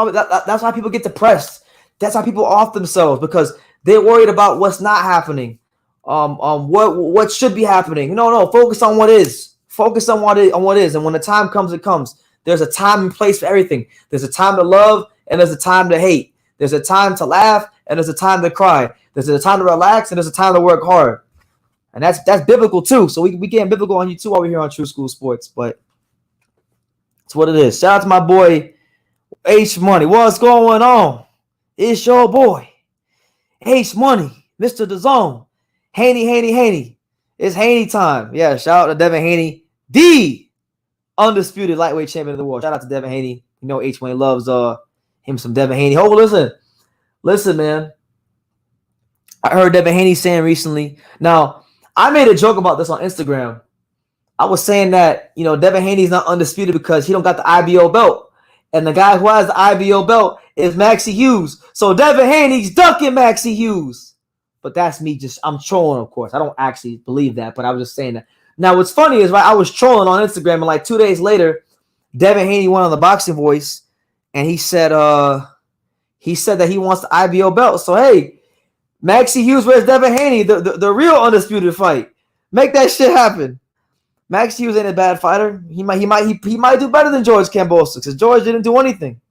why people get depressed. That's why people off themselves, because they're worried about what's not happening. What should be happening. No, focus on what is. Focus on what is. And when the time comes, it comes. There's a time and place for everything. There's a time to love and there's a time to hate. There's a time to laugh and there's a time to cry. There's a time to relax and there's a time to work hard. And that's biblical too. So we getting biblical on you too while we're here on True School Sports. But it's what it is. Shout out to my boy H Money. What's going on? It's your boy H Money, Mr. DAZN. Haney. It's Haney time. Yeah, shout out to Devin Haney, the undisputed lightweight champion of the world. Shout out to Devin Haney. H Money loves him some Devin Haney. Oh, listen, man. I heard Devin Haney saying recently. Now, I made a joke about this on Instagram. I was saying that, Devin Haney's not undisputed because he don't got the IBO belt. And the guy who has the IBO belt is Maxie Hughes. So Devin Haney's ducking Maxie Hughes. But that's me I'm trolling, of course. I don't actually believe that, but I was just saying that. Now, what's funny is, right, I was trolling on Instagram, and like 2 days later, Devin Haney went on the Boxing Voice, and he said that he wants the IBO belt. So, hey, Maxie Hughes versus Devin Haney, the real undisputed fight. Make that shit happen. Maxie Hughes ain't a bad fighter. He might do better than George Kambosos because George didn't do anything.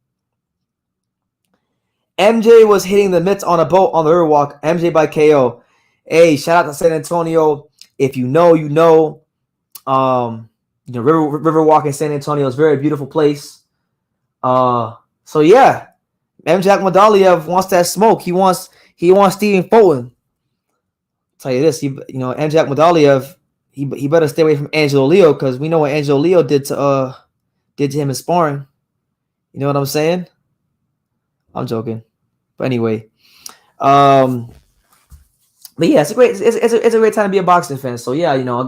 MJ was hitting the mitts on a boat on the Riverwalk. MJ by KO. Hey, shout out to San Antonio. If you know, Riverwalk in San Antonio is a very beautiful place. So yeah, MJ Akhmadaliev wants that smoke. He wants Stephen Fulton. I'll tell you this, MJ Akhmadaliev, he better stay away from Angelo Leo because we know what Angelo Leo did to him in sparring. You know what I'm saying? I'm joking. But anyway, but yeah, it's a great time to be a boxing fan. So yeah, I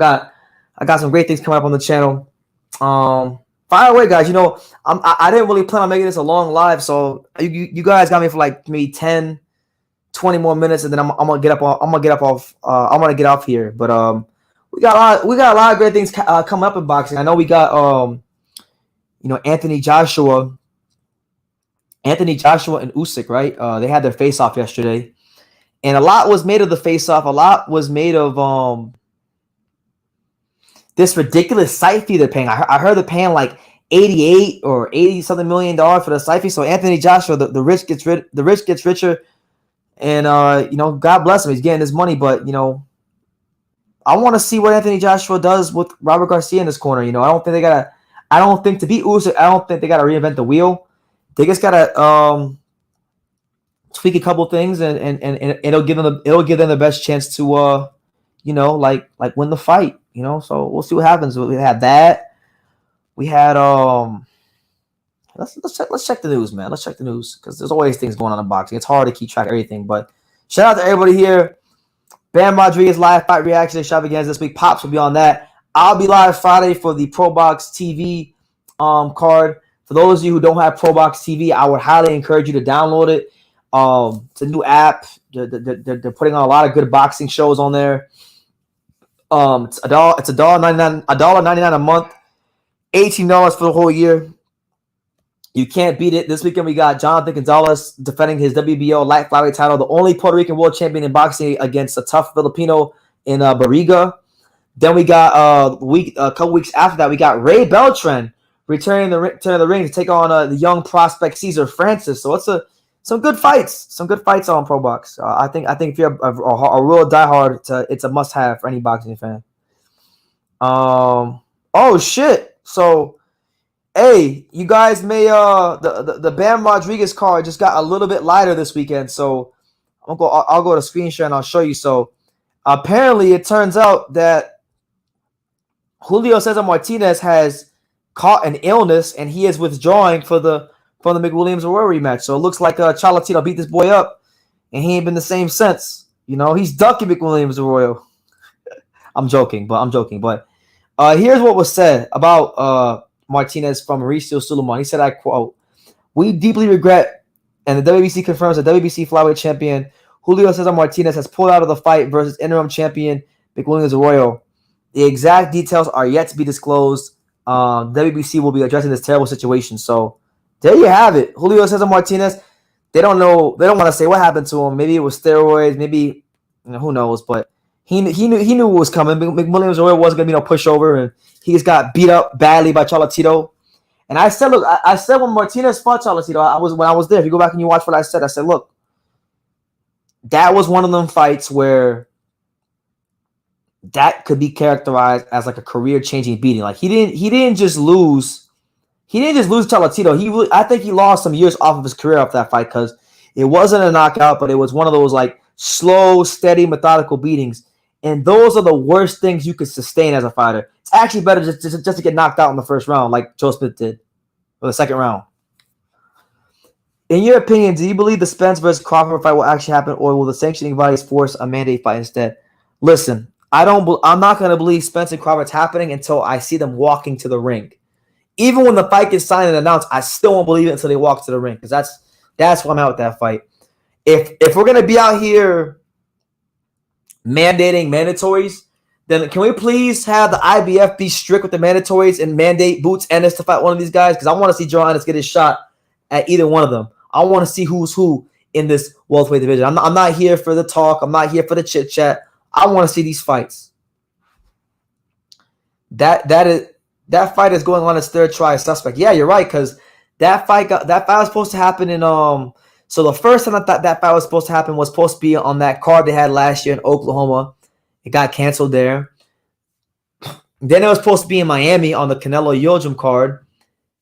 got some great things coming up on the channel. Fire away, guys. I didn't really plan on making this a long live, so you guys got me for like maybe 10, 20 more minutes, and then I'm gonna get off here. But we got a lot of great things coming up in boxing. I know we got Anthony Joshua and Usyk, right? They had their face off yesterday, and a lot was made of the face off. A lot was made of this ridiculous site fee they're paying. I heard they're paying like 88 or 80 something $million for the site fee. So Anthony Joshua, the rich gets richer, and God bless him, he's getting his money. But I want to see what Anthony Joshua does with Robert Garcia in this corner. I don't think they gotta. I don't think to beat Usyk, I don't think they gotta reinvent the wheel. They just gotta tweak a couple things, and it'll give them the best chance to like win the fight. So we'll see what happens. We had that. We had let's check the news, man. Let's check the news because there's always things going on in boxing. It's hard to keep track of everything, but shout out to everybody here. Bam Rodriguez live fight reaction extravaganza this week. Pops will be on that. I'll be live Friday for the ProBox TV card. For those of you who don't have ProBox TV, I would highly encourage you to download it. It's a new app. They're putting on a lot of good boxing shows on there. It's $1.99 a month, $18 for the whole year. You can't beat it. This weekend we got Jonathan Gonzalez defending his WBO light flyweight title, the only Puerto Rican world champion in boxing against a tough Filipino in Barriga. Then we got a couple weeks after that we got Ray Beltran returning the ring to take on the young prospect Cesar Francis. So it's some good fights on ProBox. I think if you're a real diehard, it's a must-have for any boxing fan. Oh shit! So, hey, you guys may the Bam Rodriguez card just got a little bit lighter this weekend. So I'll go to screen share and I'll show you. So apparently, it turns out that Julio Cesar Martinez has caught an illness and he is withdrawing from the McWilliams-Arroyo rematch. So it looks like Cholatito beat this boy up and he ain't been the same since. He's ducking McWilliams-Arroyo. I'm joking. But here's what was said about Martinez from Mauricio Suleiman. He said, I quote, "We deeply regret," and the WBC confirms that WBC flyweight champion Julio Cesar Martinez has pulled out of the fight versus interim champion McWilliams-Arroyo. The exact details are yet to be disclosed. WBC will be addressing this terrible situation. So there you have it. Julio Cesar Martinez. They don't know. They don't want to say what happened to him. Maybe it was steroids. Maybe who knows. But he knew what was coming. McWilliams-Arroyo wasn't gonna be no pushover, and he just got beat up badly by Cholatito. And I said, look, I said when Martinez fought Cholatito, when I was there. If you go back and you watch what I said, look, that was one of them fights where that could be characterized as like a career-changing beating. Like he didn't just lose Cholatito. I think he lost some years off of his career off that fight because it wasn't a knockout, but it was one of those like slow, steady, methodical beatings. And those are the worst things you could sustain as a fighter. It's actually better just to get knocked out in the first round, like Joe Smith did, or the second round. In your opinion, do you believe the Spence versus Crawford fight will actually happen, or will the sanctioning bodies force a mandate fight instead? Listen, I'm not going to believe Spence and Crawford's happening until I see them walking to the ring. Even when the fight gets signed and announced, I still won't believe it until they walk to the ring, because that's why I'm out with that fight. If we're going to be out here mandating mandatories, then can we please have the IBF be strict with the mandatories and mandate Boots Ennis to fight one of these guys? Because I want to see Joe Ennis get his shot at either one of them. I want to see who's who in this welterweight division. I'm not here for the talk. I'm not here for the chit chat. I want to see these fights. That fight is going on its third try as suspect. Yeah, you're right, because that fight was supposed to happen in So the first time that fight was supposed to happen was supposed to be on that card they had last year in Oklahoma. It got canceled there. Then it was supposed to be in Miami on the Canelo-Ggg card.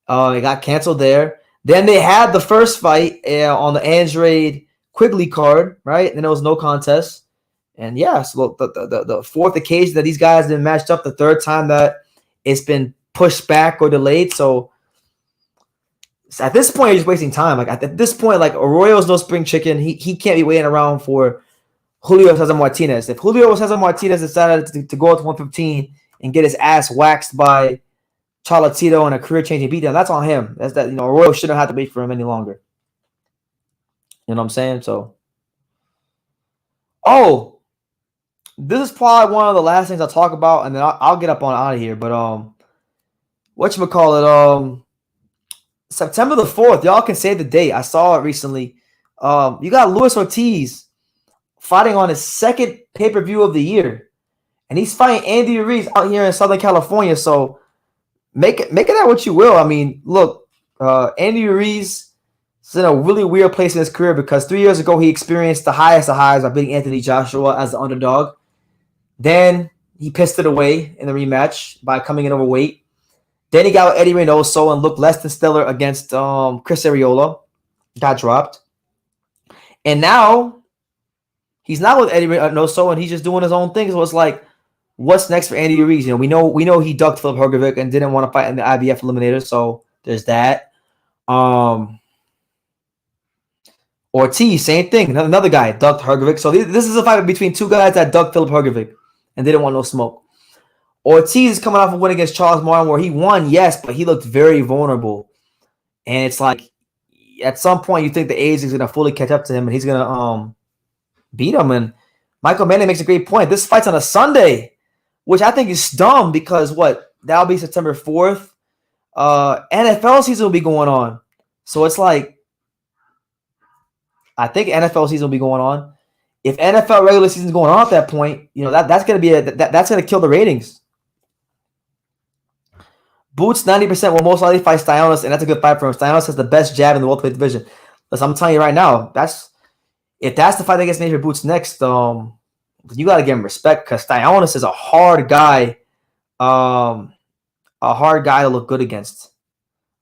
It got canceled there. Then they had the first fight on the Andrade Quigley card, right? And there was no contest. And yeah, so the fourth occasion that these guys have been matched up, the third time that it's been pushed back or delayed. So at this point, you're just wasting time. Like at this point, like Arroyo's no spring chicken. He can't be waiting around for Julio Cesar Martinez. If Julio Cesar Martinez decided to go to 115 and get his ass waxed by Cholatito and a career-changing beatdown, that's on him. That's that. Arroyo shouldn't have to wait for him any longer. You know what I'm saying? So, This is probably one of the last things I'll talk about, and then I'll get up on out of here. But whatchamacallit, September the 4th, y'all can say the date. I saw it recently. You got Luis Ortiz fighting on his second pay-per-view of the year. And he's fighting Andy Ruiz out here in Southern California. So make it that what you will. I mean, look, Andy Ruiz is in a really weird place in his career because 3 years ago he experienced the highest of highs by beating Anthony Joshua as the underdog. Then he pissed it away in the rematch by coming in overweight. Then he got with Eddie Reynoso and looked less than stellar against Chris Arreola. Got dropped. And now he's not with Eddie Reynoso and he's just doing his own thing. So it's like, what's next for Andy Ruiz? You know, we know he ducked Filip Hrgovic and didn't want to fight in the IBF Eliminator. So there's that. Ortiz, same thing. Another guy ducked Hrgovic. So this is a fight between two guys that ducked Filip Hrgovic and didn't want no smoke. Ortiz is coming off a win against Charles Martin where he won, yes, but he looked very vulnerable. And it's like at some point you think the age is going to fully catch up to him and he's going to beat him. And Michael Manning makes a great point. This fight's on a Sunday, which I think is dumb because that'll be September 4th. NFL season will be going on. So it's like, I think NFL season will be going on. If NFL regular season is going on at that point, you know, that's going to be that's going to kill the ratings. Boots 90% will most likely fight Styonus, and that's a good fight for him. Styonus has the best jab in the welterweight division. Listen, I'm telling you right now, if that's the fight that gets made for Boots next, you got to give him respect because Styonus is a hard guy to look good against.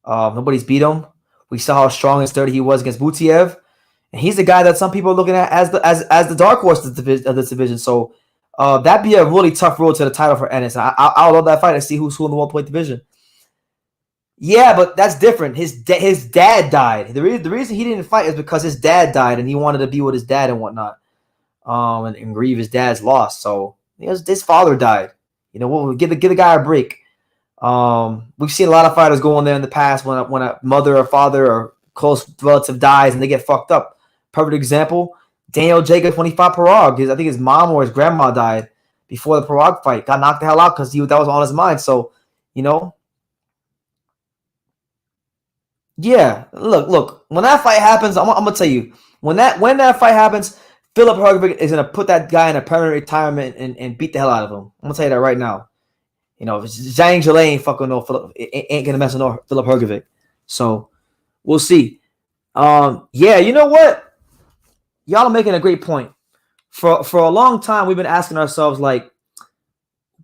Nobody's beat him. We saw how strong and sturdy he was against Butiev, and he's the guy that some people are looking at as the dark horse of this division. So that'd be a really tough road to the title for Ennis. I would love that fight to see who's who in the welterweight division. Yeah, but that's different. His dad died. The reason he didn't fight is because his dad died, and he wanted to be with his dad and whatnot, and grieve his dad's loss. So his father died. You know, we'll give the guy a break. We've seen a lot of fighters go in there in the past when a mother or father or close relative dies and they get fucked up. Perfect example: Daniel Jacobs when he fought Parag. I think his mom or his grandma died before the Parag fight. Got knocked the hell out because that was on his mind. So, you know. Yeah, look. When that fight happens, I'm gonna tell you. When that fight happens, Filip Hrgovic is gonna put that guy in a permanent retirement and beat the hell out of him. I'm gonna tell you that right now. You know, Zhang Zhile ain't fucking ain't gonna mess with no Filip Hrgovic. So we'll see. Yeah, you know what? Y'all are making a great point. For a long time, we've been asking ourselves like,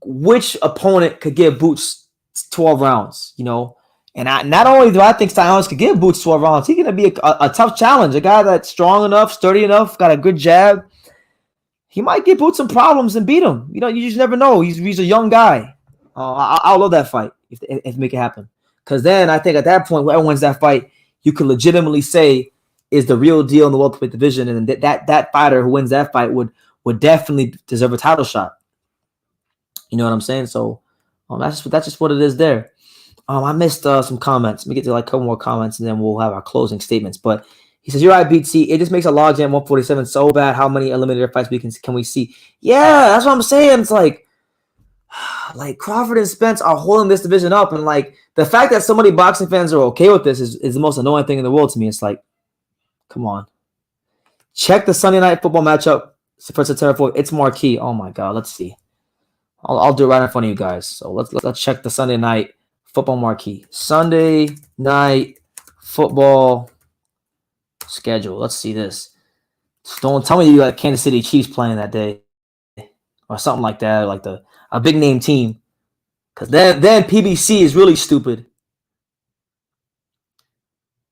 which opponent could give Boots 12 rounds? You know. And not only do I think Styonus could give Boots 12 rounds, he's going to be a tough challenge. A guy that's strong enough, sturdy enough, got a good jab. He might give Boots some problems and beat him. You know, you just never know. He's a young guy. I'll love that fight if make it happen. Because then I think at that point, whoever wins that fight, you could legitimately say is the real deal in the welterweight division. And that fighter who wins that fight would definitely deserve a title shot. You know what I'm saying? So that's just what it is there. I missed some comments. Let me get to like a couple more comments and then we'll have our closing statements. But he says, you're right, BT. It just makes a logjam 147 so bad. How many eliminator fights can we see? Yeah, that's what I'm saying. It's like Crawford and Spence are holding this division up. And like the fact that so many boxing fans are okay with this is the most annoying thing in the world to me. It's like, come on. Check the Sunday night football matchup for September 4th. It's marquee. Oh my God. Let's see. I'll do it right in front of you guys. So let's check the Sunday night football marquee. Sunday night football schedule. Let's see this. Don't tell me you got Kansas City Chiefs playing that day or something like that, like a big name team. Because then PBC is really stupid.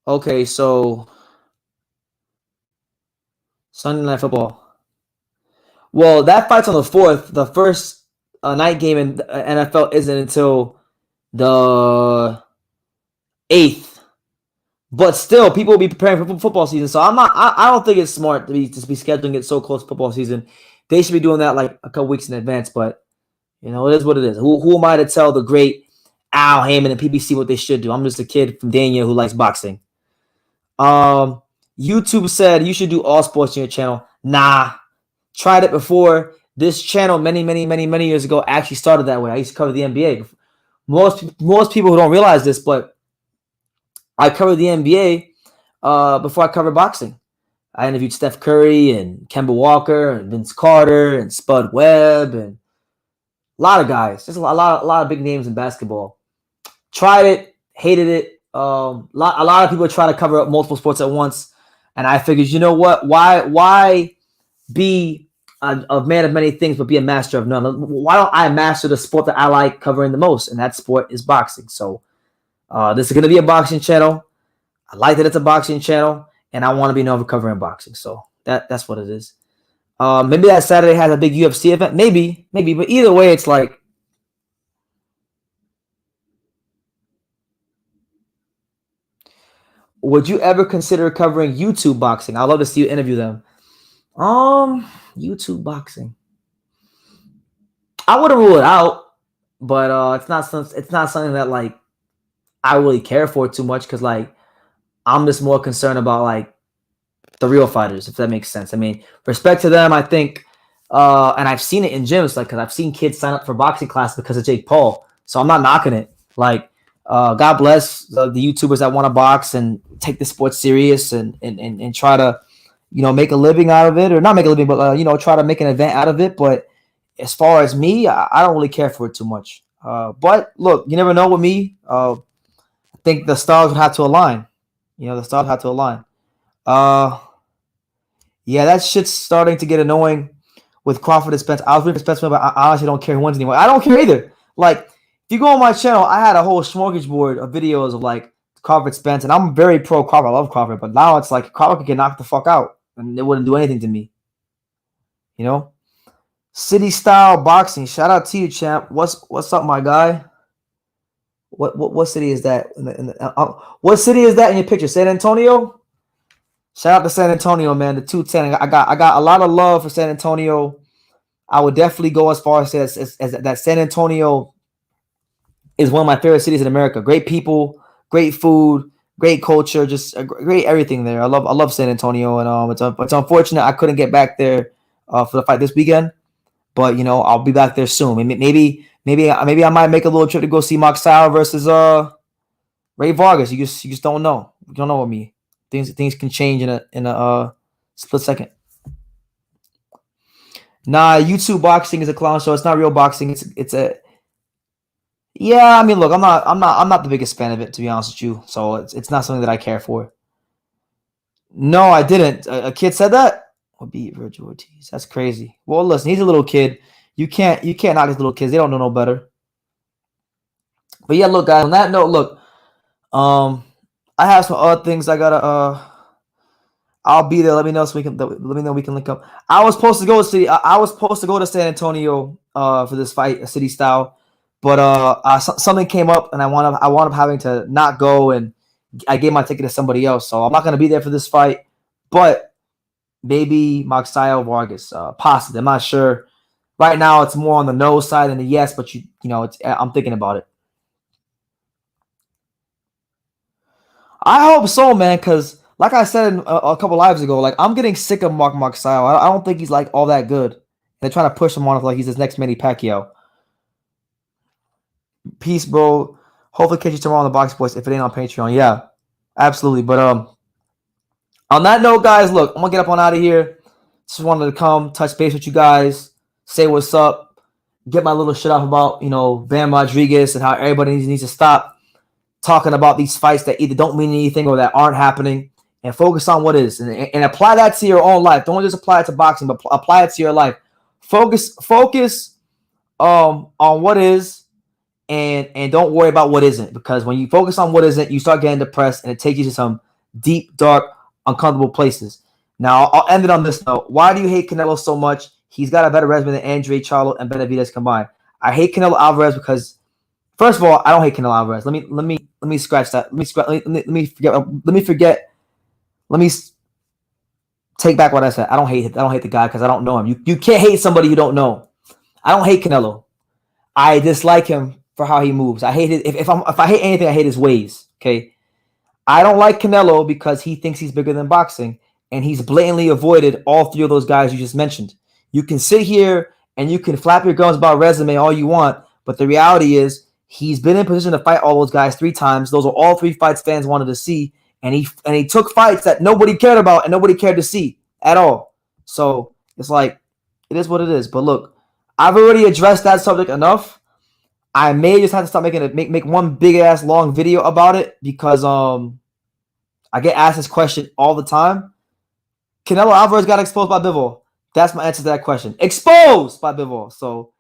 Okay, so Sunday night football. Well, that fight's on the 4th. The first night game in the NFL isn't until the 8th, but still, people will be preparing for football season. So I don't think it's smart to be scheduling it so close to football season. They should be doing that like a couple weeks in advance. But you know, it is what it is. Who am I to tell the great Al Heyman and PBC what they should do? I'm just a kid from Dania who likes boxing. YouTube said you should do all sports on your channel. Nah, tried it before. This channel many years ago actually started that way. I used to cover the NBA. Most people who don't realize this, but I covered the NBA before I covered boxing. I interviewed Steph Curry and Kemba Walker and Vince Carter and Spud Webb and a lot of guys. Just a lot of big names in basketball. Tried it, hated it. A lot of people try to cover up multiple sports at once, and I figured, you know what? Why be a man of many things but be a master of none? Why don't I master the sport that I like covering the most? And that sport is boxing. So this is going to be a boxing channel. I like that it's a boxing channel, and I want to be known for covering boxing. So that's what it is. Maybe that Saturday has a big UFC event. Maybe. But either way, it's like, would you ever consider covering YouTube boxing? I'd love to see you interview them. YouTube boxing. I wouldn't rule it out, but it's not something that like I really care for too much, because like I'm just more concerned about like the real fighters, if that makes sense. I mean, respect to them, I think, and I've seen it in gyms, like, because I've seen kids sign up for boxing class because of Jake Paul. So I'm not knocking it. Like, God bless the YouTubers that want to box and take the sport serious and try to, make a living out of it, or not make a living, but try to make an event out of it. But as far as me, I don't really care for it too much. But look, you never know with me. I think the stars would have to align. The stars have to align. Yeah, that shit's starting to get annoying with Crawford and Spence. I was rooting for Spence, but I honestly don't care who wins anymore. I don't care either. Like, if you go on my channel, I had a whole smorgasbord of videos of like Crawford-Spence, and I'm very pro Crawford. I love Crawford, but now it's like Crawford could get knocked the fuck out, and it wouldn't do anything to me. City style boxing. Shout out to you, champ. What's up, my guy? What city is that? What city is that in your picture? San Antonio? Shout out to San Antonio, man. The 210. I got a lot of love for San Antonio. I would definitely go as far as that San Antonio is one of my favorite cities in America. Great people, great food, great culture, just great everything there. I love San Antonio, and it's unfortunate I couldn't get back there for the fight this weekend, but I'll be back there soon. Maybe I might make a little trip to go see Moxao versus Ray Vargas. You just don't know. You don't know with me. Things can change in a split second. Nah, YouTube boxing is a clown show. It's not real boxing. Yeah. I mean, look, I'm not the biggest fan of it, to be honest with you. So it's not something that I care for. No, I didn't. A kid said that. Would be Virgil Ortiz. That's crazy. Well, listen, he's a little kid. You can't knock these little kids. They don't know no better. But yeah, look, guys. On that note, look, I have some other things I gotta. I'll be there. Let me know we can link up. I was supposed to go to San Antonio for this fight, a city style, but something came up, and I wound up having to not go, and I gave my ticket to somebody else, so I'm not gonna be there for this fight. But maybe Moxao Vargas, possibly. I'm not sure. Right now, it's more on the no side than the yes, but I'm thinking about it. I hope so, man, because like I said a couple lives ago, like I'm getting sick of Mark Moxao. I don't think he's like all that good. They're trying to push him on like he's this next Manny Pacquiao. Peace, bro. Hopefully catch you tomorrow on the Box Boys if it ain't on Patreon. Yeah, absolutely. But on that note, guys, look, I'm gonna get up on out of here. Just wanted to come touch base with you guys, say what's up, get my little shit off about Bam Rodriguez and how everybody needs to stop talking about these fights that either don't mean anything or that aren't happening, and focus on what is, and apply that to your own life. Don't just apply it to boxing, but apply it to your life. Focus on what is, and don't worry about what isn't, because when you focus on what isn't, you start getting depressed, and it takes you to some deep, dark, uncomfortable places. Now, I'll end it on this note. Why do you hate Canelo so much? He's got a better resume than Andre Charlo and Benavidez combined. I hate Canelo Alvarez because, first of all, I don't hate Canelo Alvarez. Let me scratch that. Let me take back what I said. I don't hate the guy because I don't know him. You can't hate somebody you don't know. I don't hate Canelo. I dislike him for how he moves. I hate it. If I hate anything, I hate his ways. Okay. I don't like Canelo because he thinks he's bigger than boxing, and he's blatantly avoided all three of those guys you just mentioned. You can sit here And you can flap your gums about resume all you want, but the reality is he's been in position to fight all those guys 3 times. Those are all 3 fights fans wanted to see, and he took fights that nobody cared about and nobody cared to see at all. So it's like, it is what it is. But look, I've already addressed that subject enough. I may just have to start make one big ass long video about it because I get asked this question all the time. Canelo Alvarez got exposed by Bivol. That's my answer to that question. Exposed by Bivol. So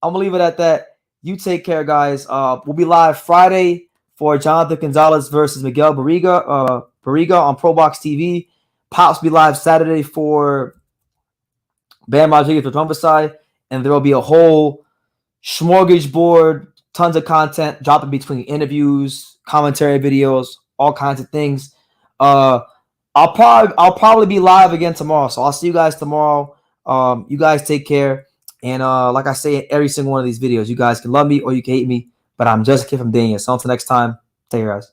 I'm gonna leave it at that. You take care, guys. We'll be live Friday for Jonathan Gonzalez versus Miguel Barriga on Pro Box TV. Pops will be live Saturday for Bam Rodriguez with Rumberside, and there will be a whole smorgasbord, tons of content dropping between interviews, commentary videos, all kinds of things. I'll probably be live again tomorrow, so I'll see you guys tomorrow. You guys take care, and like I say in every single one of these videos, you guys can love me or you can hate me, but I'm just a kid from Dania. So until next time, take care, guys.